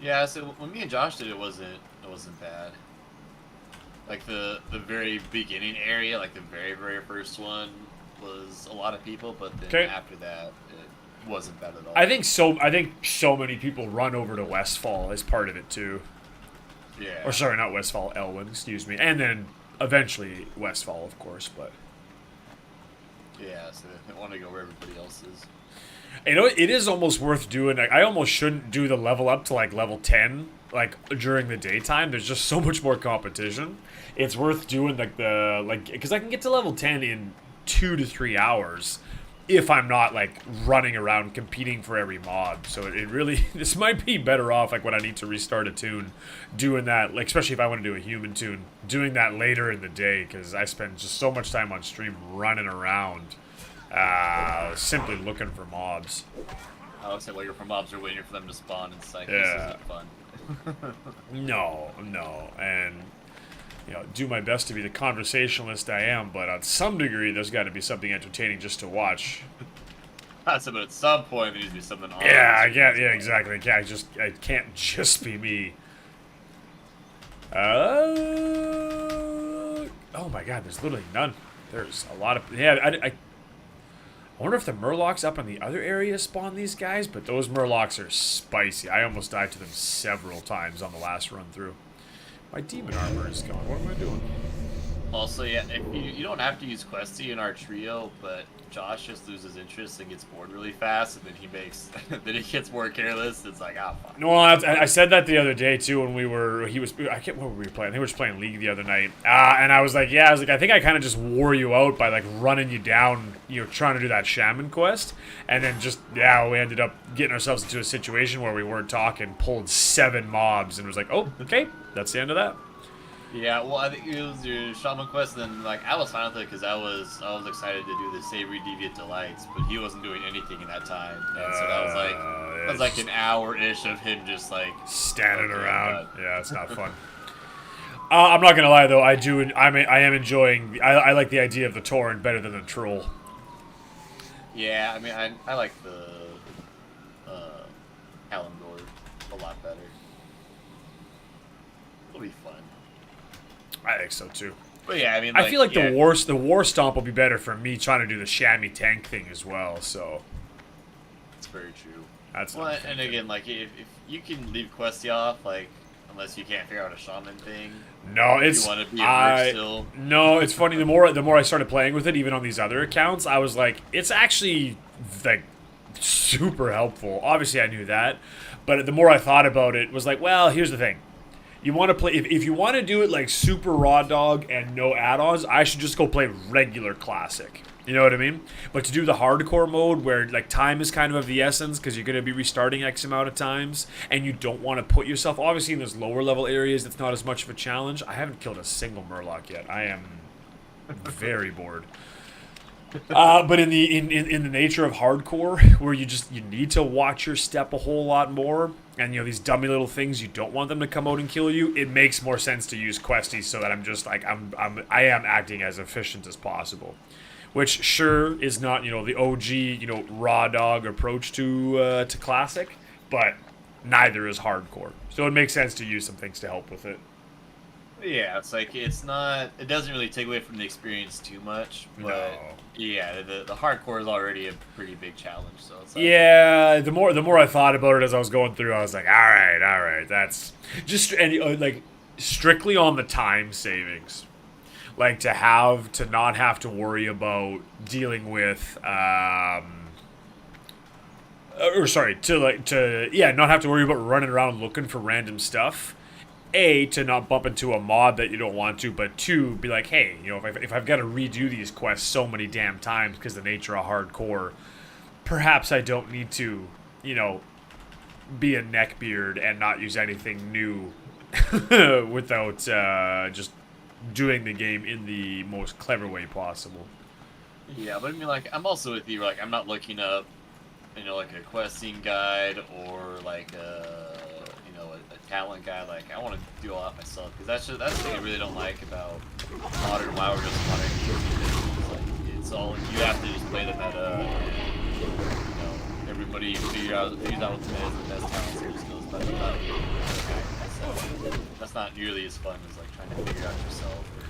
Yeah, so when me and Josh did it, wasn't bad. Like the very beginning area, like the very first one, was a lot of people, but then Okay. after that, it wasn't bad at all. I think so many people run over to Westfall as part of it too. Yeah. Or sorry, not Westfall, Elwyn, excuse me. And then eventually Westfall, of course, but Yeah, so they want to go where everybody else is. you know, it is almost worth doing. Like, I almost shouldn't do the level up to like level 10 like during the daytime. There's just so much more competition. It's worth doing because I can get to level 10 in 2 to 3 hours if I'm not like running around competing for every mob. So it really this might be better off like when I need to restart a tune, doing that, like especially if I want to do a human tune, doing that later in the day, because I spend just so much time on stream running around, simply looking for mobs. I would say waiting for mobs or waiting for them to spawn. It's like, Yeah. this isn't fun. No, and you know, do my best to be the conversationalist I am, but on some degree, there's got to be something entertaining just to watch. But at some point, there needs to be something on. Yeah, I can't. Yeah, exactly. It can't just be me. Oh my God, there's literally none. There's a lot of I wonder if the Murlocs up in the other area spawn these guys, but those Murlocs are spicy. I almost died to them several times on the last run through. My demon armor is gone. What am I doing? Also, yeah, if you don't have to use Questy in our trio, but Josh just loses interest and gets bored really fast, and then then he gets more careless. It's like, fuck. No, I said that the other day too when I can't what were we playing? I think we were just playing League the other night. And I was like, I think I kind of just wore you out by like running you down, trying to do that shaman quest, and then we ended up getting ourselves into a situation where we weren't talking, pulled 7 mobs, and was like, oh, okay, that's the end of that. Yeah, well, I think it was your shaman quest, and then like I was fine with it because I was excited to do the Savory Deviant Delights, but he wasn't doing anything in that time, and so that was like an hour-ish of him just like standing okay, around. Yeah, it's not fun. I'm not gonna lie though, I am enjoying. I like the idea of the Torrent better than the Troll. Yeah, I mean, I like the Hallandor a lot better. It'll be fun. I think so too. But yeah, I mean, I feel like the War Stomp will be better for me trying to do the chamois tank thing as well. So it's very true. that's well, and again, like if you can leave Questy off, like unless you can't figure out a shaman thing. No, it's you want to be a merc still. No, it's funny. The more I started playing with it, even on these other accounts, I was like, it's actually like super helpful. Obviously, I knew that, but the more I thought about it, was like, well, here's the thing. You want to play if you want to do it like super raw dog and no add-ons, I should just go play regular classic. You know what I mean? But to do the hardcore mode where like time is kind of the essence because you're going to be restarting X amount of times and you don't want to put yourself obviously in those lower level areas, that's not as much of a challenge. I haven't killed a single Murloc yet. I am very bored. But in the nature of hardcore, where you need to watch your step a whole lot more, and these dummy little things you don't want them to come out and kill you, it makes more sense to use questies so that I'm just like I am acting as efficient as possible, which sure is not the OG raw dog approach to classic, but neither is hardcore. So it makes sense to use some things to help with it. Yeah, it's like it doesn't really take away from the experience too much, but No. yeah, the hardcore is already a pretty big challenge, so it's like, Yeah, the more I thought about it as I was going through, I was like, all right, that's just like strictly on the time savings, like to not have to worry about dealing with not have to worry about running around looking for random stuff. A, to not bump into a mob that you don't want to, but two, be like, hey, if I've got to redo these quests so many damn times because the nature of hardcore, perhaps I don't need to, be a neckbeard and not use anything new without just doing the game in the most clever way possible. Yeah, but I mean, like, I'm also with you. Like, I'm not looking up, like a questing guide or like a talent guide. Like, I want to do all that myself because that's the thing I really don't like about modern WoW or just modern games. It's like it's all you have to just play the meta. And, everybody figures out what the meta is, the best talent, so just goes by the meta. So that's not nearly as fun as like trying to figure out yourself or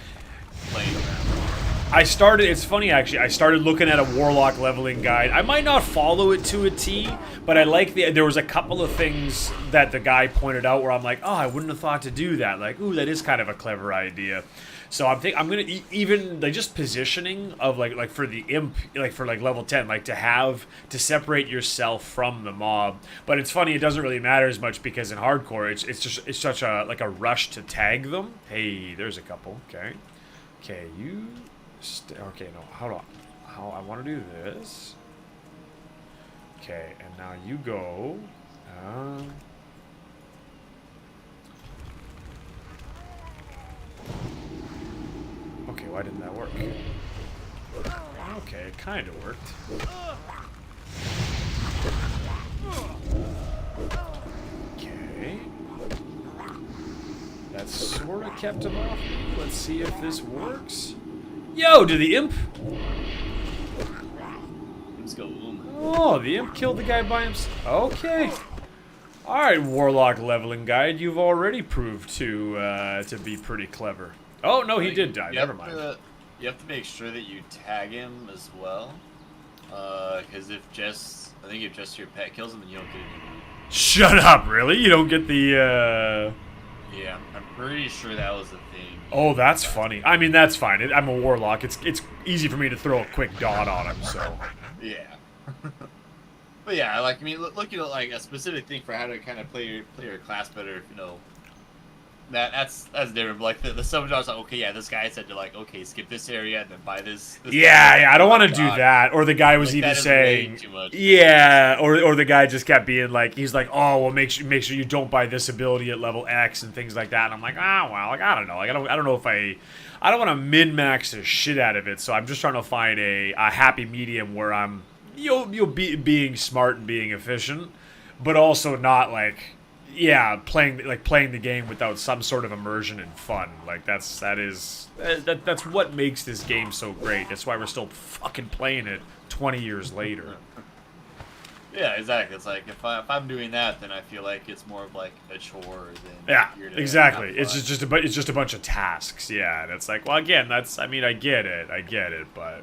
playing around. It's funny actually, I started looking at a Warlock leveling guide. I might not follow it to a T, but I like there was a couple of things that the guy pointed out where I'm like, oh, I wouldn't have thought to do that. Like, ooh, that is kind of a clever idea. So I'm gonna even like just positioning of like for the imp, like for like level 10, like to separate yourself from the mob. But it's funny, it doesn't really matter as much because in hardcore, it's such a like a rush to tag them. Hey, there's a couple. Okay, you. Okay, no, hold on. How I want to do this. Okay, and now you go. Okay, why didn't that work? Okay, it kind of worked. Okay. That sort of kept him off. Let's see if this works. Yo, did the imp? Let's go. Oh, the imp killed the guy by himself. Okay. Alright, Warlock leveling guide. You've already proved to be pretty clever. Oh, no, he did die. Never mind. You have to make sure that you tag him as well. Because if just your pet kills him, then you don't get any loot. Shut up, really? You don't get the, Yeah, I'm pretty sure that was a thing. Oh, that's funny. I mean, that's fine. I'm a Warlock. It's easy for me to throw a quick dot on him, so. Yeah. But yeah, like, I mean, looking at like a specific thing for how to kind of play your class better, that's different. But, like the sub job's like, okay, yeah, this guy said to like, okay, skip this area and then buy this yeah, I don't want to do that. Or the guy was like, even saying, too much. yeah, or the guy just kept being like, he's like, oh, well, make sure you don't buy this ability at level X and things like that. And I'm like, well, like I don't know, like I don't know if I don't want to min max the shit out of it. So I'm just trying to find a happy medium where I'm being smart and being efficient, but also not like yeah, playing the game without some sort of immersion and fun. Like that's what makes this game so great. That's why we're still fucking playing it 20 years later. Yeah, exactly. It's like if I'm doing that, then I feel like it's more of like a chore than Yeah, here to exactly. have It's fun. just a bunch of tasks. Yeah, and it's like, well, again, that's, I mean, I get it, but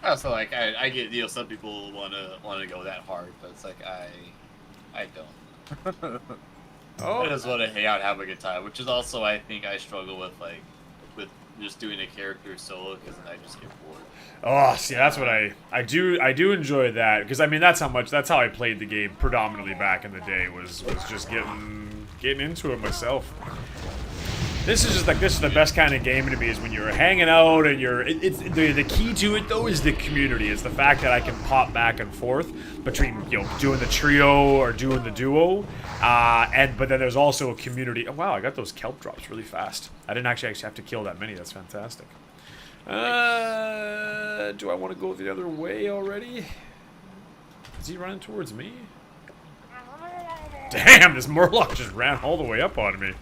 Also, like I get, you know, some people wanna go that hard, but it's like I don't. I just want to hang out and have a good time, which is also I think I struggle with with just doing a character solo because then I just get bored. oh, see, that's what I do enjoy that, because I mean that's how I played the game predominantly back in the day, was just getting into it myself. This is the best kind of game to me, is when you're hanging out and it's the key to it though is the community. It's the fact that I can pop back and forth between, you know, doing the trio or doing the duo, but then there's also a community. Oh wow, I got those kelp drops really fast. I didn't actually have to kill that many. That's fantastic. Do I want to go the other way already? Is he running towards me? Damn, this Murloc just ran all the way up on me.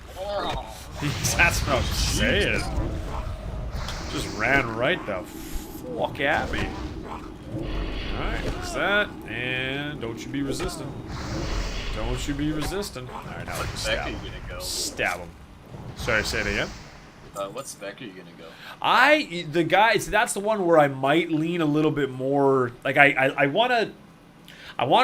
That's what I'm saying. Just ran right the fuck at me. Alright, that's that. And don't you be resistant. Don't you be resistant. Alright, now let's Spec stab are you him. gonna go? Stab him. Sorry, say it again. What spec are you gonna go? The guy, so that's the one where I might lean a little bit more. Like I want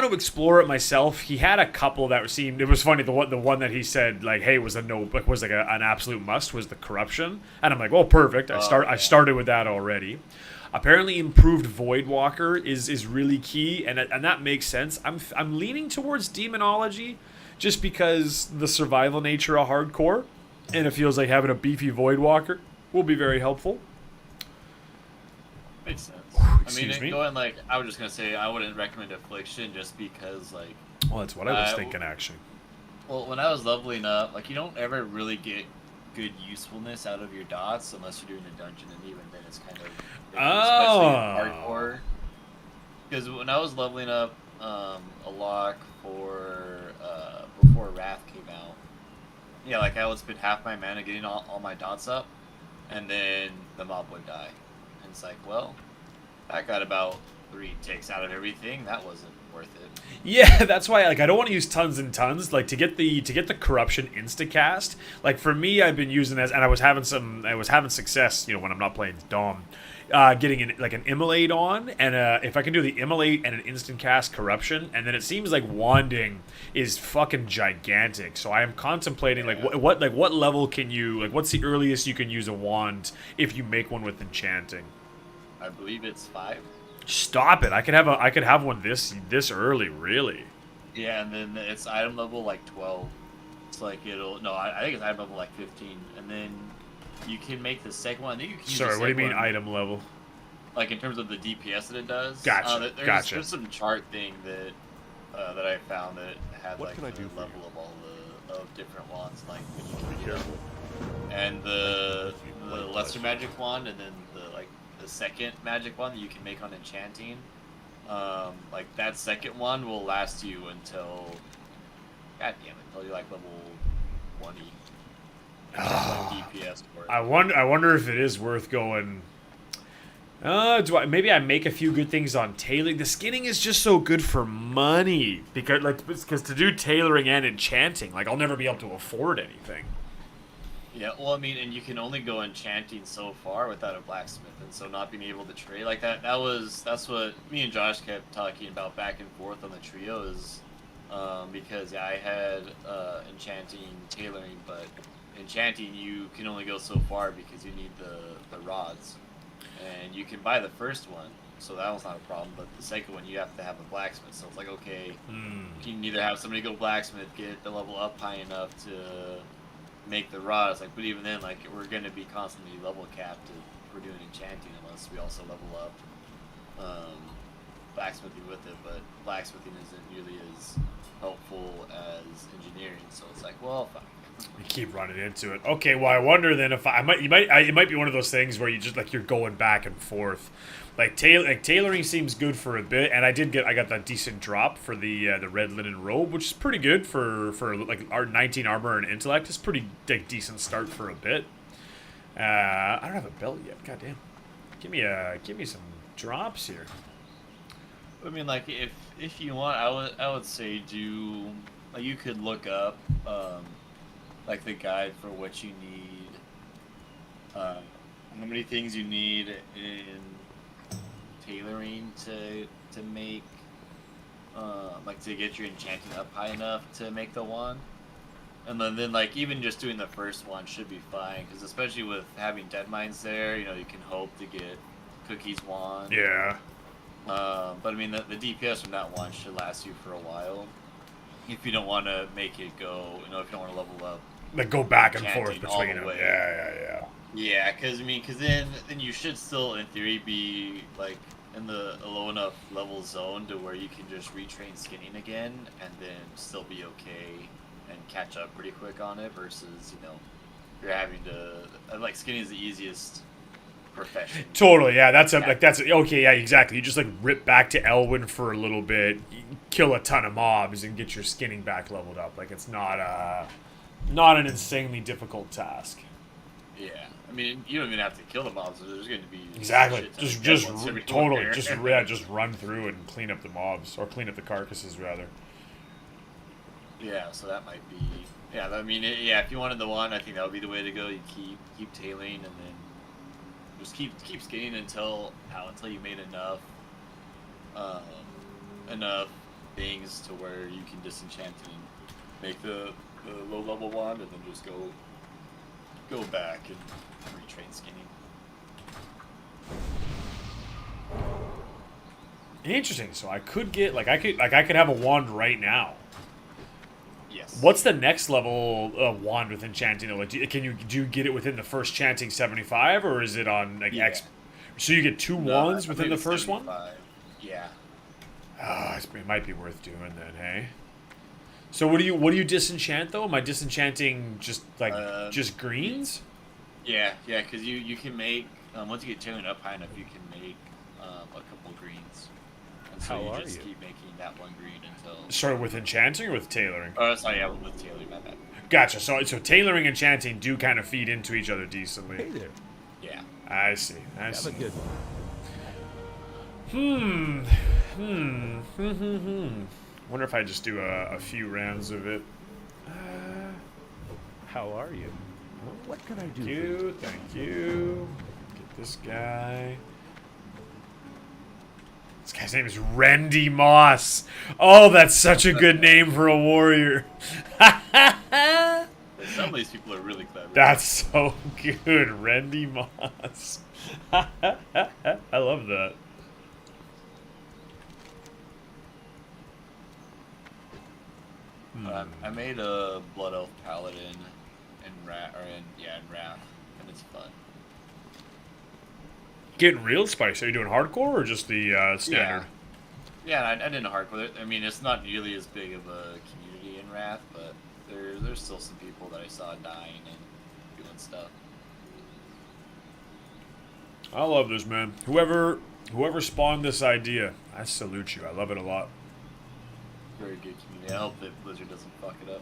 to explore it myself. He had a couple that seemed, it was funny. The one that he said like, hey, was an absolute must was the corruption, and I'm like, well, perfect. I started with that already. Apparently, improved Voidwalker is really key, and that makes sense. I'm leaning towards demonology, just because the survival nature of hardcore, and it feels like having a beefy Voidwalker will be very helpful. Makes sense. Excuse me? Going like, I was just gonna say I wouldn't recommend Affliction just because like. Well, that's what I was thinking actually. Well, when I was leveling up, like you don't ever really get good usefulness out of your dots unless you're doing a dungeon, and even then it's kind of especially in hardcore. Because when I was leveling up a lock for before Wrath came out, yeah, like I would spend half my mana getting all my dots up, and then the mob would die, and it's like, well, that got about 3 ticks out of everything. That wasn't worth it. Yeah, that's why like I don't want to use tons and tons. Like to get the corruption instacast. Like for me, I've been using this, and I was having success. You know, when I'm not playing Dom, getting an immolate on, and if I can do the immolate and an instant cast corruption, and then it seems like wanding is fucking gigantic. So I am contemplating like what level can you, like what's the earliest you can use a wand if you make one with enchanting? I believe it's 5. Stop it! I could have one this early, really. Yeah, and then it's item level like 12. It's like I think it's item level like 15, and then you can make the second one. I think you can use Sorry, the what do you second mean one, item level? like in terms of the DPS that it does. Gotcha, There's some chart thing that I found that had What like can I the do for level you? of all of different wands, like when you Be can get them. careful. And the Like lesser flesh. magic wand, and then the second magic wand that you can make on enchanting. Like that second one will last you until, god damn it, until you're like level 20. DPS for it. I wonder if it is worth going. Maybe I make a few good things on tailoring. The skinning is just so good for money because to do tailoring and enchanting, like I'll never be able to afford anything. Yeah, well, I mean, and you can only go enchanting so far without a blacksmith, and so not being able to trade like that. That's what me and Josh kept talking about back and forth on the trio is, because I had enchanting, tailoring, but enchanting you can only go so far because you need the rods, and you can buy the first one, so that was not a problem. But the second one you have to have a blacksmith, so it's like okay, you can either have somebody go blacksmith, get the level up high enough to make the rods, like, but even then, like, we're gonna be constantly level capped if we're doing enchanting unless we also level up blacksmithing with it. But blacksmithing isn't nearly as helpful as engineering, so it's like, well, fine. You keep running into it. Okay, well, I wonder then if it might be one of those things where you just like you're going back and forth. Tailoring seems good for a bit, and I got that decent drop for the red linen robe, which is pretty good for like our 19 armor and intellect. It's pretty decent start for a bit. I don't have a belt yet. God damn. Give me some drops here. I mean, like if you want, I would say do like you could look up like the guide for what you need, how many things you need in tailoring to make like to get your enchanting up high enough to make the wand, and then like even just doing the first one should be fine, because especially with having dead mines there, you know, you can hope to get Cookie's wand. Yeah. But I mean the DPS from that one should last you for a while if you don't want to make it go, you know, if you don't want to level up. Like go back and Enchanting forth all between the them. way. Yeah. Yeah, because then you should still in theory be like in the low enough level zone to where you can just retrain skinning again and then still be okay and catch up pretty quick on it, versus, you know, you're having to like skinning is the easiest profession. Totally, yeah. That's okay. Yeah, exactly. You just like rip back to Elwyn for a little bit, kill a ton of mobs, and get your skinning back leveled up. Like it's not an insanely difficult task. Yeah, I mean you don't even have to kill the mobs. There's going to be Exactly. shit ton of Just dead ones everywhere. just run through and clean up the mobs, or clean up the carcasses rather. Yeah, so that might be. Yeah, I mean, yeah. If you wanted the one, I think that would be the way to go. You keep tailing, and then just keep skinning until you made enough things to where you can disenchant and make the low level wand, and then just go back and retrain skinning. Interesting. So I could get I could have a wand right now. Yes. What's the next level wand with enchanting? Like, do you get it within the first chanting 75, or is it on like Yeah. X? So you get two No, wands I within believe the it's first one? 75. Yeah. It might be worth doing then, hey. So what do you disenchant though? Am I disenchanting just just greens? Yeah, because you can make once you get tailoring up high enough, you can make a couple greens, and so How you are just you? keep making that one green until. Sorry, with enchanting or with tailoring? Oh, sorry, yeah, with tailoring, my bad. Gotcha. So tailoring and enchanting do kind of feed into each other Hey decently. there. Yeah. I see. Have a good one. Wonder if I just do a few rounds of it. How are you? What can I do Thank for you? you. Thank you. Get this guy. This guy's name is Randy Moss. Oh, that's such a good name for a warrior. Some of these people are really clever. That's so good, Randy Moss. I love that. I made a Blood Elf Paladin in Wrath, and it's fun. Getting real spicy. Are you doing hardcore or just the standard? Yeah, I didn't hardcore it. I mean, it's not nearly as big of a community in Wrath, but there's still some people that I saw dying and doing stuff. I love this, man. Whoever spawned this idea, I salute you. I love it a lot. Very good community. I hope that Blizzard doesn't fuck it up.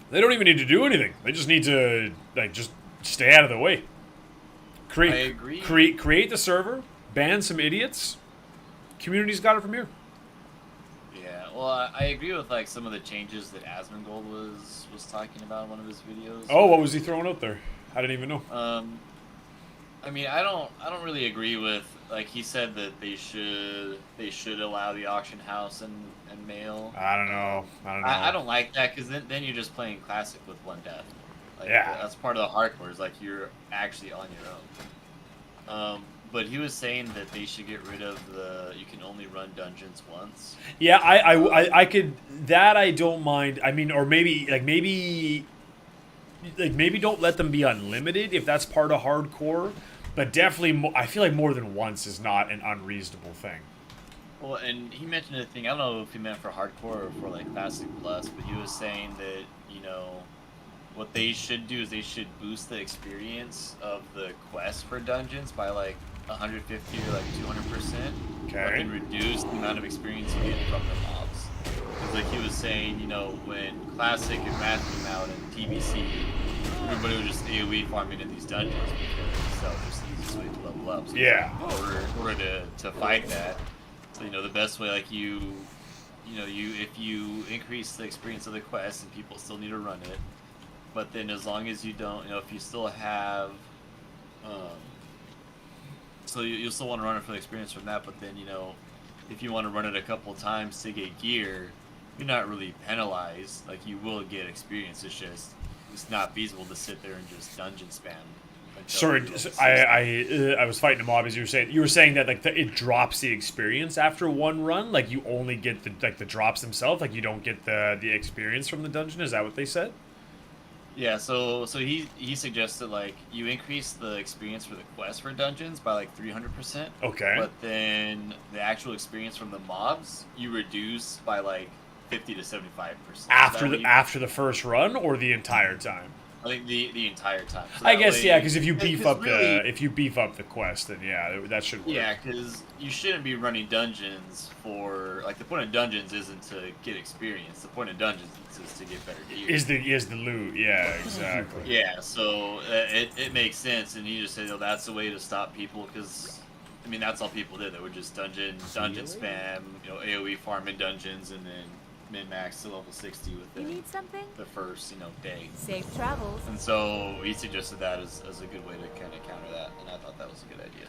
They don't even need to do anything. They just need to just stay out of the way. I agree. Create the server, ban some idiots. Community's got it from here. Yeah, well, I agree with like some of the changes that Asmongold was talking about in one of his videos. Oh, what was he throwing out there? I didn't even know. I mean, I don't really agree with, like, he said that they should allow the auction house and mail. I don't know. I don't like that, because then you're just playing classic with one death. Like, Yeah. That's part of the hardcore, is like you're actually on your own. But he was saying that they should get rid of you can only run dungeons once. Yeah, I could, that I don't mind. I mean, or maybe don't let them be unlimited if that's part of hardcore. But definitely, I feel like more than once is not an unreasonable thing. Well, and he mentioned a thing. I don't know if he meant for hardcore or for like classic plus, but he was saying that what they should do is they should boost the experience of the quest for dungeons by like 150 or like 200%, but Okay. then reduce the amount of experience you get from the mobs. Because like he was saying, when classic and math came out and TBC, everybody was just AoE farming in these dungeons because that was just the easiest way to level up. So Yeah. in order to fight that, so the best way, like if you increase the experience of the quest and people still need to run it, but then as long as you don't, if you still have, so you'll still want to run it for the experience from that, but then if you want to run it a couple times to get gear, you're not really penalized. Like you will get experience. It's not feasible to sit there and just dungeon spam. Sorry, I was fighting a mob as you were saying that like it drops the experience after one run. Like you only get the drops themselves. Like you don't get the experience from the dungeon. Is that what they said? Yeah, so he suggested like you increase the experience for the quest for dungeons by like 300%. Okay. But then the actual experience from the mobs you reduce by like 50 to 75%. After the first run or the entire time? I think the entire time. So I guess yeah, because if you beef up really, the quest, then yeah, that should work. Yeah, because you shouldn't be running dungeons for like the point of dungeons isn't to get experience. The point of dungeons is to get better gear. Is the loot? Yeah, exactly. Yeah, so it makes sense, and you just say, that's the way to stop people because. I mean, that's all people did. They were just dungeon spam, AoE farm in dungeons, and then min-max to level 60 You within need something? the first, day. Safe travels. And so he suggested that as a good way to kind of counter that, and I thought that was a good idea.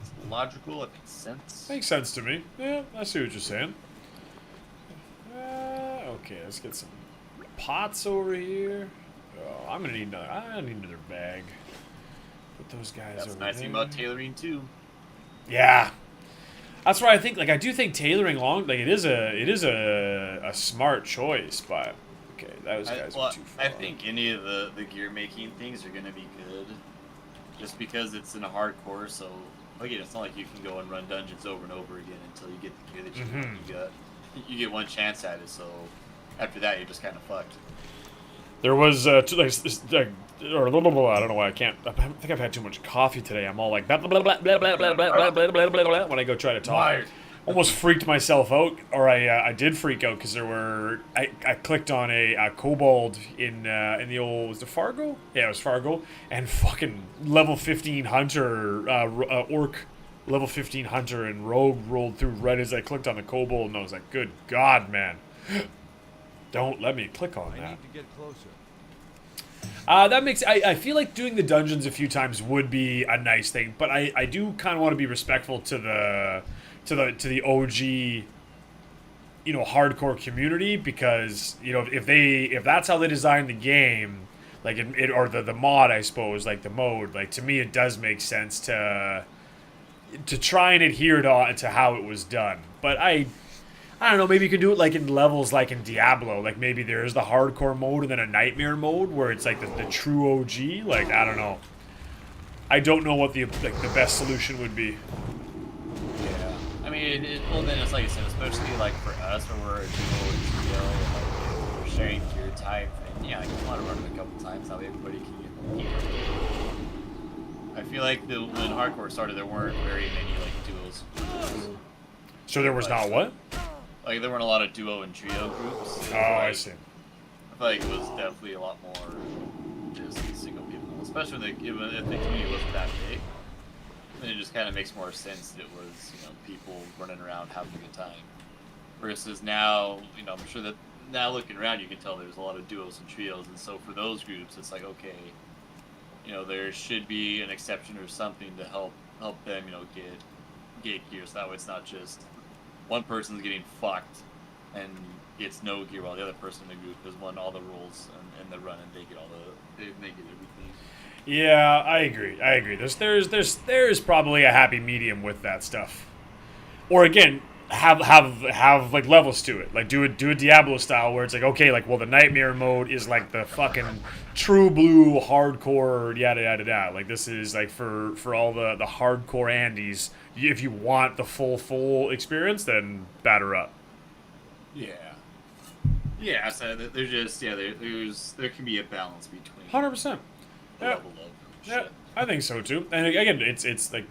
It's logical, it makes sense. Makes sense to me. Yeah, I see what you're saying. Okay, let's get some pots over here. Oh, I need another bag. Put those guys That's over the nice there. thing about tailoring too. Yeah, that's why I think. Like, I do think tailoring it is a smart choice, but okay, those guys are too far. I think any of the gear making things are gonna be good, just because it's in a hardcore. So again, it's not like you can go and run dungeons over and over again until you get the gear that you want. You get one chance at it. So after that, you're just kind of fucked. There was or a little bit. I don't know why I can't. I think I've had too much coffee today. I'm all like blah blah blah blah blah blah blah blah blah blah blah when I go try to talk. Right. Almost freaked myself out, or I did freak out because I clicked on a kobold in the old, was it Fargo? Yeah, it was Fargo, and fucking level 15 hunter orc, level 15 hunter and rogue rolled through right as I clicked on the kobold, and I was like, good God, man. Don't let me click on I that. need to get closer. That makes I feel like doing the dungeons a few times would be a nice thing, but I do kind of want to be respectful to the OG hardcore community, because if that's how they designed the game, like it or the mod, I suppose, like the mode, like to me it does make sense to try and adhere to how it was done. But I don't know, maybe you could do it like in levels, like in Diablo. Like maybe there's the hardcore mode and then a nightmare mode where it's like the true OG. Like, I don't know. I don't know what the best solution would be. Yeah. I mean, then it's like I said, especially like for us when we're a duo and trio, like we're sharing gear type, and yeah, you want to run it a couple times, that way everybody can get gear. I feel like when hardcore started, there weren't very many like duos. So there was not what? Like there weren't a lot of duo and trio groups. Oh, I see. I feel like it was definitely a lot more just single people, especially if the community wasn't that big. Then it just kind of makes more sense that it was people running around having a good time. Versus now, I'm sure that now looking around, you can tell there's a lot of duos and trios, and so for those groups, it's like okay, there should be an exception or something to help them, get gear. So that way it's not just one person's getting fucked and gets no gear while the other person in the group has won all the rules and the run and they get everything. Yeah, I agree. There's probably a happy medium with that stuff. Or again, have like levels to it. Like do a Diablo style where it's like, okay, like well the nightmare mode is like the fucking true blue hardcore yada yada yada. Like this is like for all the hardcore Andes, if you want the full experience, then batter up. Yeah. Yeah, so there's just there can be a balance between 100%. the Yeah. level of Yeah, shit. I think so too. And again, it's like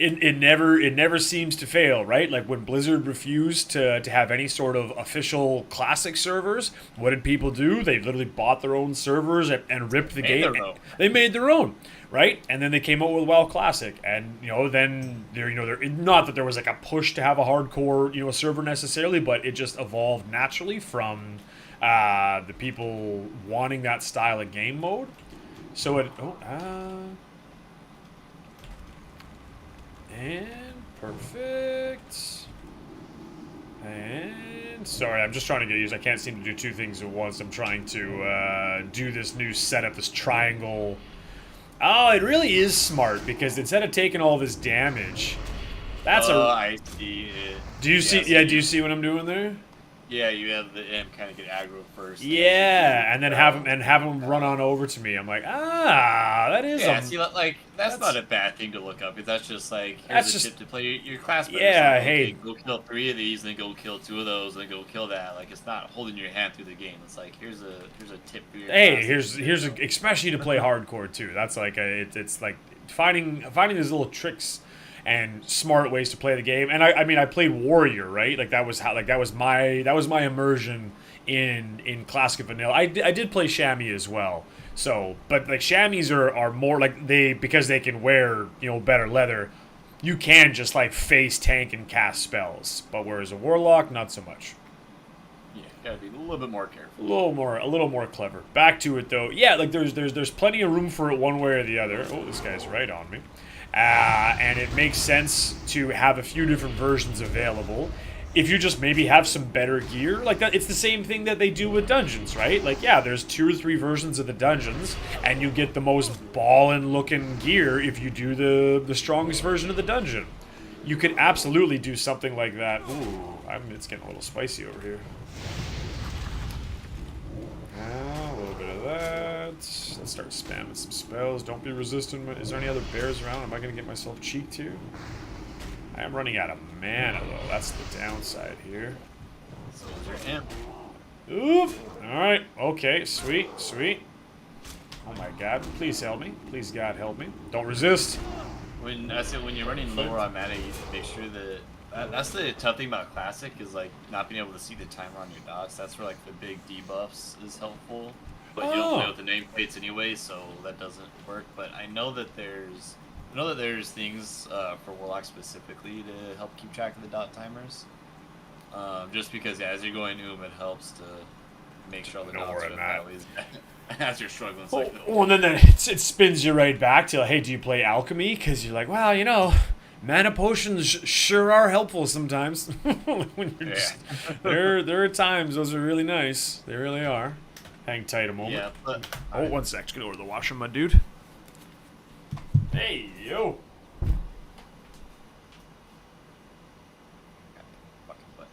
it never seems to fail, right? Like when Blizzard refused to have any sort of official classic servers, what did people do? They literally bought their own servers and ripped the Made game. their own. They made their own, right? And then they came out with WoW Classic, and then there not that there was like a push to have a hardcore server necessarily, but it just evolved naturally from the people wanting that style of game mode. So and perfect. And sorry, I'm just trying to get used. I can't seem to do two things at once. I'm trying to do this new setup, this triangle. Oh, it really is smart because instead of taking all this damage, that's I see it. Do you see? Yeah, do you see what I'm doing there? Yeah, you have the imp kind of get aggro first. Yeah, and then have him run on over to me. I'm like, that is. Yeah, see, like that's not a bad thing to look up. Because that's just like That's here's a just- tip to play your class better. Yeah, So, hey. okay, go kill 3 of these, then go kill 2 of those, then go kill that. Like it's not holding your hand through the game. It's like here's a tip for your. Hey, class. here's especially to play hardcore too. That's like it's like finding these little tricks and smart ways to play the game. And I mean I played Warrior, right? Like that was my immersion in classic vanilla. I did play chamois as well. So, but like chamois are more like because they can wear better leather. You can just like face tank and cast spells, but whereas a warlock, not so much. Yeah, gotta be a little bit more careful. A little more clever. Back to it though. Yeah, like there's plenty of room for it one way or the other. Oh, this guy's right on me. And it makes sense to have a few different versions available. If you just maybe have some better gear, like that, it's the same thing that they do with dungeons, right? Like, yeah, there's 2 or 3 versions of the dungeons, and you get the most ballin' looking gear if you do the strongest version of the dungeon. You could absolutely do something like that. Ooh, it's getting a little spicy over here. A little bit of that. Let's start spamming some spells. Don't be resistant. Is there any other bears around? Am I going to get myself cheeked here? I am running out of mana, though. That's the downside here. So there's your imp. Oof. Alright. Okay. Sweet. Oh my god. Please help me. Please, God, help me. Don't resist. When you're running lower on mana, you have to make sure that's the tough thing about classic is like not being able to see the timer on your dots. That's where like the big debuffs is helpful, but you don't play with the nameplates anyway, so that doesn't work. But I know that there's things for Warlock specifically to help keep track of the dot timers. Just because as you're going it helps to make sure all the Know dots where are I'm at. always as you're struggling. It's Well, like, and then it spins you right back to, hey, do you play alchemy? Because you're like, well, mana potions sure are helpful sometimes. When you're just, there are times those are really nice. They really are. Hang tight a moment. yeah, but Oh, one sec. Just gonna go to the washroom, my dude. Hey, yo. fucking butt.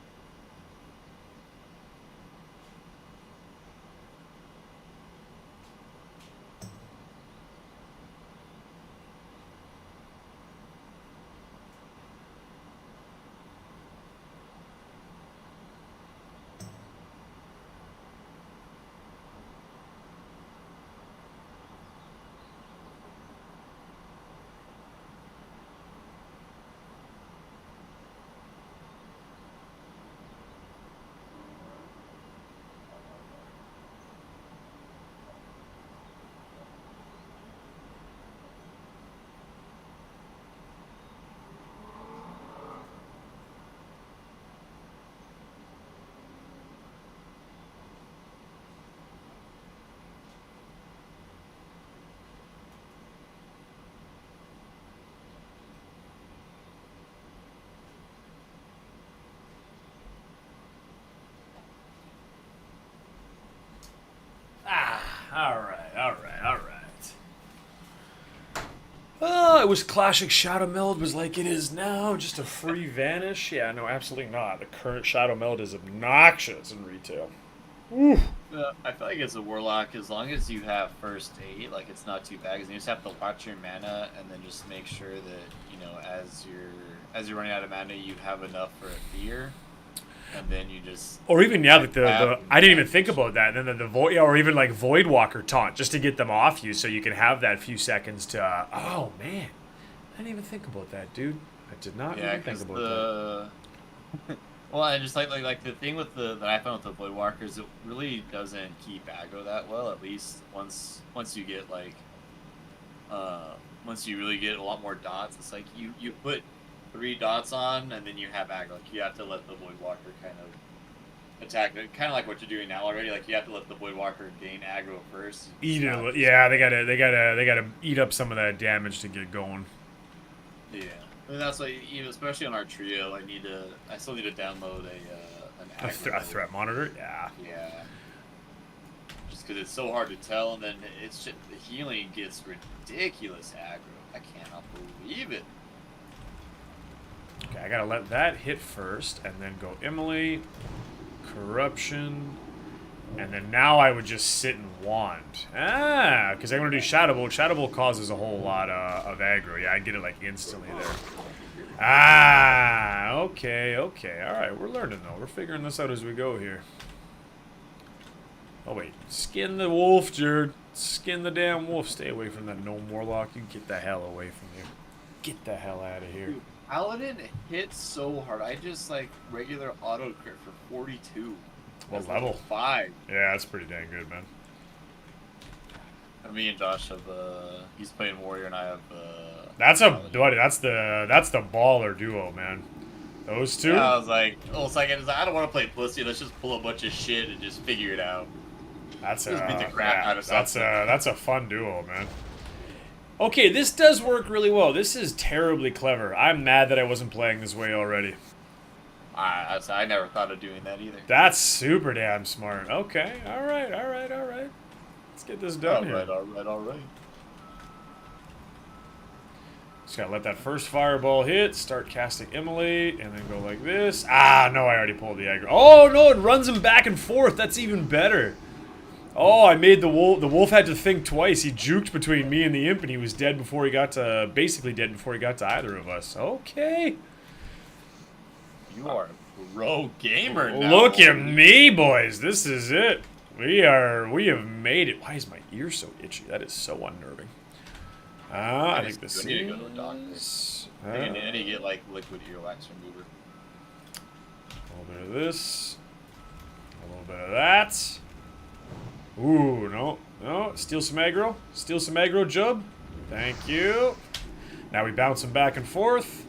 All right. Oh, it was classic Shadow Meld was like it is now, just a free vanish. Yeah, no, absolutely not. The current Shadow Meld is obnoxious in retail. Ooh. I feel like as a warlock, as long as you have first aid, like it's not too bad. 'Cause you just have to watch your mana and then just make sure that as you're running out of mana, you have enough for a fear, and then you just. Or even like the I didn't even think about that. And then the void, or even like Void Walker taunt, just to get them off you, so you can have that few seconds to. Oh man, I didn't even think about that, dude. I did not even think about that. Well, and just like the thing with that I found with the Void Walkers, it really doesn't keep aggro that well. At least once you get like, once you really get a lot more dots, it's like you put 3 dots on, and then you have aggro. Like you have to let the Void Walker kind of attack it, kind of like what you're doing now already. Like you have to let the Void Walker gain aggro first. Eat it, yeah. They gotta eat up some of that damage to get going. Yeah. And that's why, even especially on our trio, I still need to download an threat monitor. Yeah. Yeah. Just because it's so hard to tell, and then it's just, the healing gets ridiculous aggro. I cannot believe it. Okay, I gotta let that hit first, and then go Immolate, Corruption, and then now I would just sit and wand. Ah, because I'm gonna do Shadow Bolt. Shadow Bolt causes a whole lot of aggro. Yeah, I get it like instantly there. Ah, okay. All right, we're learning though. We're figuring this out as we go here. Oh wait, skin the wolf, Jared. Skin the damn wolf. Stay away from that gnome warlock. You get the hell away from here. Get the hell out of here. Dude, Paladin hits so hard. I just like regular auto crit for 42. What level? 5. Yeah, that's pretty dang good, man. Me and Josh have he's playing warrior and I have That's the baller duo, man. Those two. Yeah, I was like, I don't want to play pussy. Let's just pull a bunch of shit and just figure it out. That's just beat the crap out of something. That's a fun duo, man. Okay, this does work really well. This is terribly clever. I'm mad that I wasn't playing this way already. I never thought of doing that either. That's super damn smart. Okay, all right. Let's get this done here. All right. Just gotta let that first fireball hit, start casting Immolate, and then go like this. Ah, no, I already pulled the aggro. Oh, no, it runs him back and forth. That's even better. Oh, I made the wolf. The wolf had to think twice. He juked between me and the imp, and he was dead before he got to, basically dead before he got to either of us. Okay. You are a pro gamer now. Look at me, boys. This is it. We have made it. Why is my ear so itchy? That is so unnerving. I think this need to go to a doctor. I need to get like liquid earwax remover. A little bit of this. A little bit of that. Ooh, no. Steal some aggro. Steal some aggro, Jub. Thank you. Now we bounce him back and forth.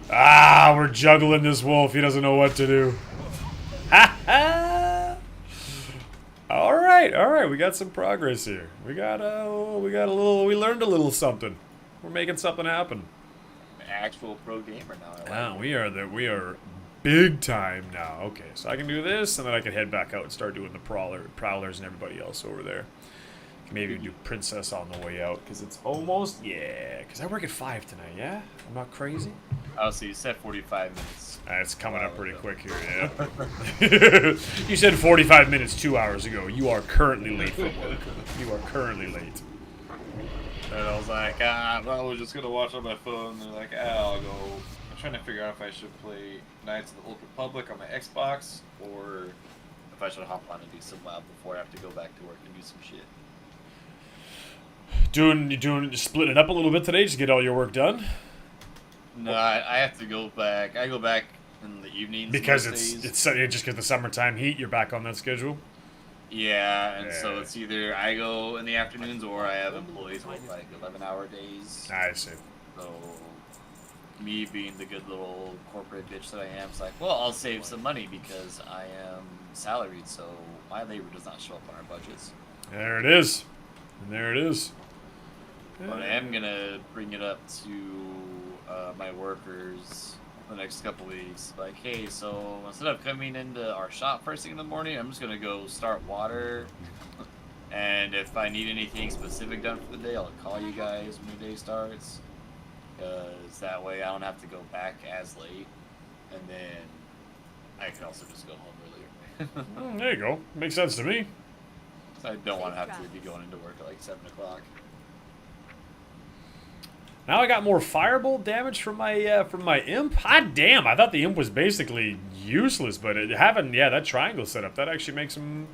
Ah, we're juggling this wolf. He doesn't know what to do. Ha ha! All right. We got some progress here. We learned a little something. We're making something happen. I'm an actual pro gamer now. We are big time now. Okay, so I can do this, and then I can head back out and start doing the prowlers and everybody else over there. Maybe do princess on the way out, because it's almost, because I work at 5 tonight, yeah? I'm not crazy? Oh, so you said 45 minutes. It's coming up pretty quick here, yeah. You said 45 minutes 2 hours ago. You are currently late for work. You are currently late. And I was like, I was just going to watch on my phone. They're like, I'll go. I'm trying to figure out if I should play Knights of the Old Republic on my Xbox, or if I should hop on and do some WoW before I have to go back to work and do some shit. Splitting it up a little bit today just to get all your work done? No, I have to go back. I go back in the evenings. Because it's just because the summertime heat, you're back on that schedule? Yeah, and so it's either I go in the afternoons or I have employees with like 11-hour days. I see. So me being the good little corporate bitch that I am, it's like, well, I'll save some money because I am salaried, so my labor does not show up on our budgets. There it is. And there it is. But I am gonna bring it up to my workers the next couple weeks. Like, hey, so instead of coming into our shop first thing in the morning, I'm just gonna go start water. And if I need anything specific done for the day, I'll call you guys when your day starts. Because that way I don't have to go back as late. And then I I could also just go home earlier. There you go. Makes sense to me. So I don't want to have to be going into work at like 7 o'clock. Now I got more firebolt damage from my imp. Hot damn! I thought the imp was basically useless, but having that triangle setup that actually makes him.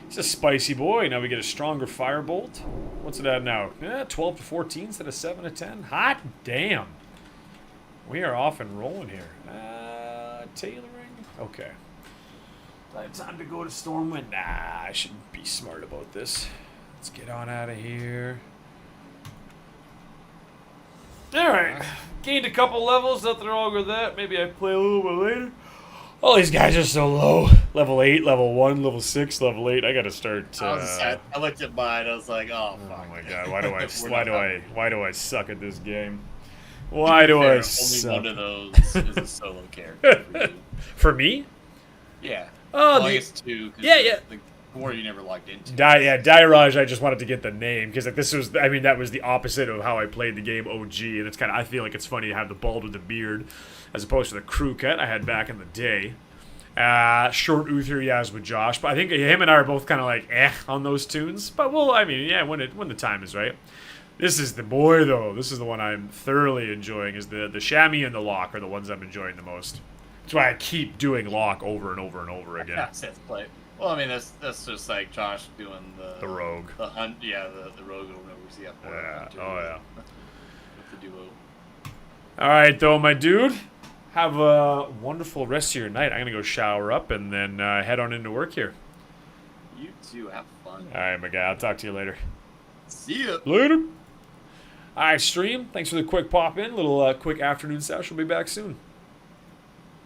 He's a spicy boy. Now we get a stronger firebolt. What's it at now? 12 to 14 instead of 7 to 10. Hot damn! We are off and rolling here. Tailoring. Okay. Time to go to Stormwind. Nah, I should be smart about this. Let's get on out of here. Alright, gained a couple levels, nothing wrong with that. Maybe I play a little bit later. All these guys are so low. Level 8, level 1, level 6, level 8. I gotta start. I looked at mine, I was like, oh fuck. Oh my god, why do I suck at this game? Why do I suck? Only one of those is a solo character for you. For me? Yeah. Oh, well, I guess 2, cause yeah. the core you never logged into. Dairaj, I just wanted to get the name, because like, this was, that was the opposite of how I played the game OG, and it's kind of, I feel like it's funny to have the bald with the beard, as opposed to the crew cut I had back in the day. Short Uther, as with Josh, but I think him and I are both kind of like, on those tunes, but when the time is right. This is the boy, though. This is the one I'm thoroughly enjoying, is the Chamois and the Lock are the ones I'm enjoying the most. That's why I keep doing Lock over and over and over again. That's play. Well, I mean, that's just like Josh doing the rogue. The hunt, the rogue over and over. See how far with the duo. All right, though, my dude. Have a wonderful rest of your night. I'm gonna go shower up and then head on into work here. You too. Have fun. All right, my guy. I'll talk to you later. See ya. Later. All right, stream. Thanks for the quick pop in. Little quick afternoon sesh. We'll be back soon.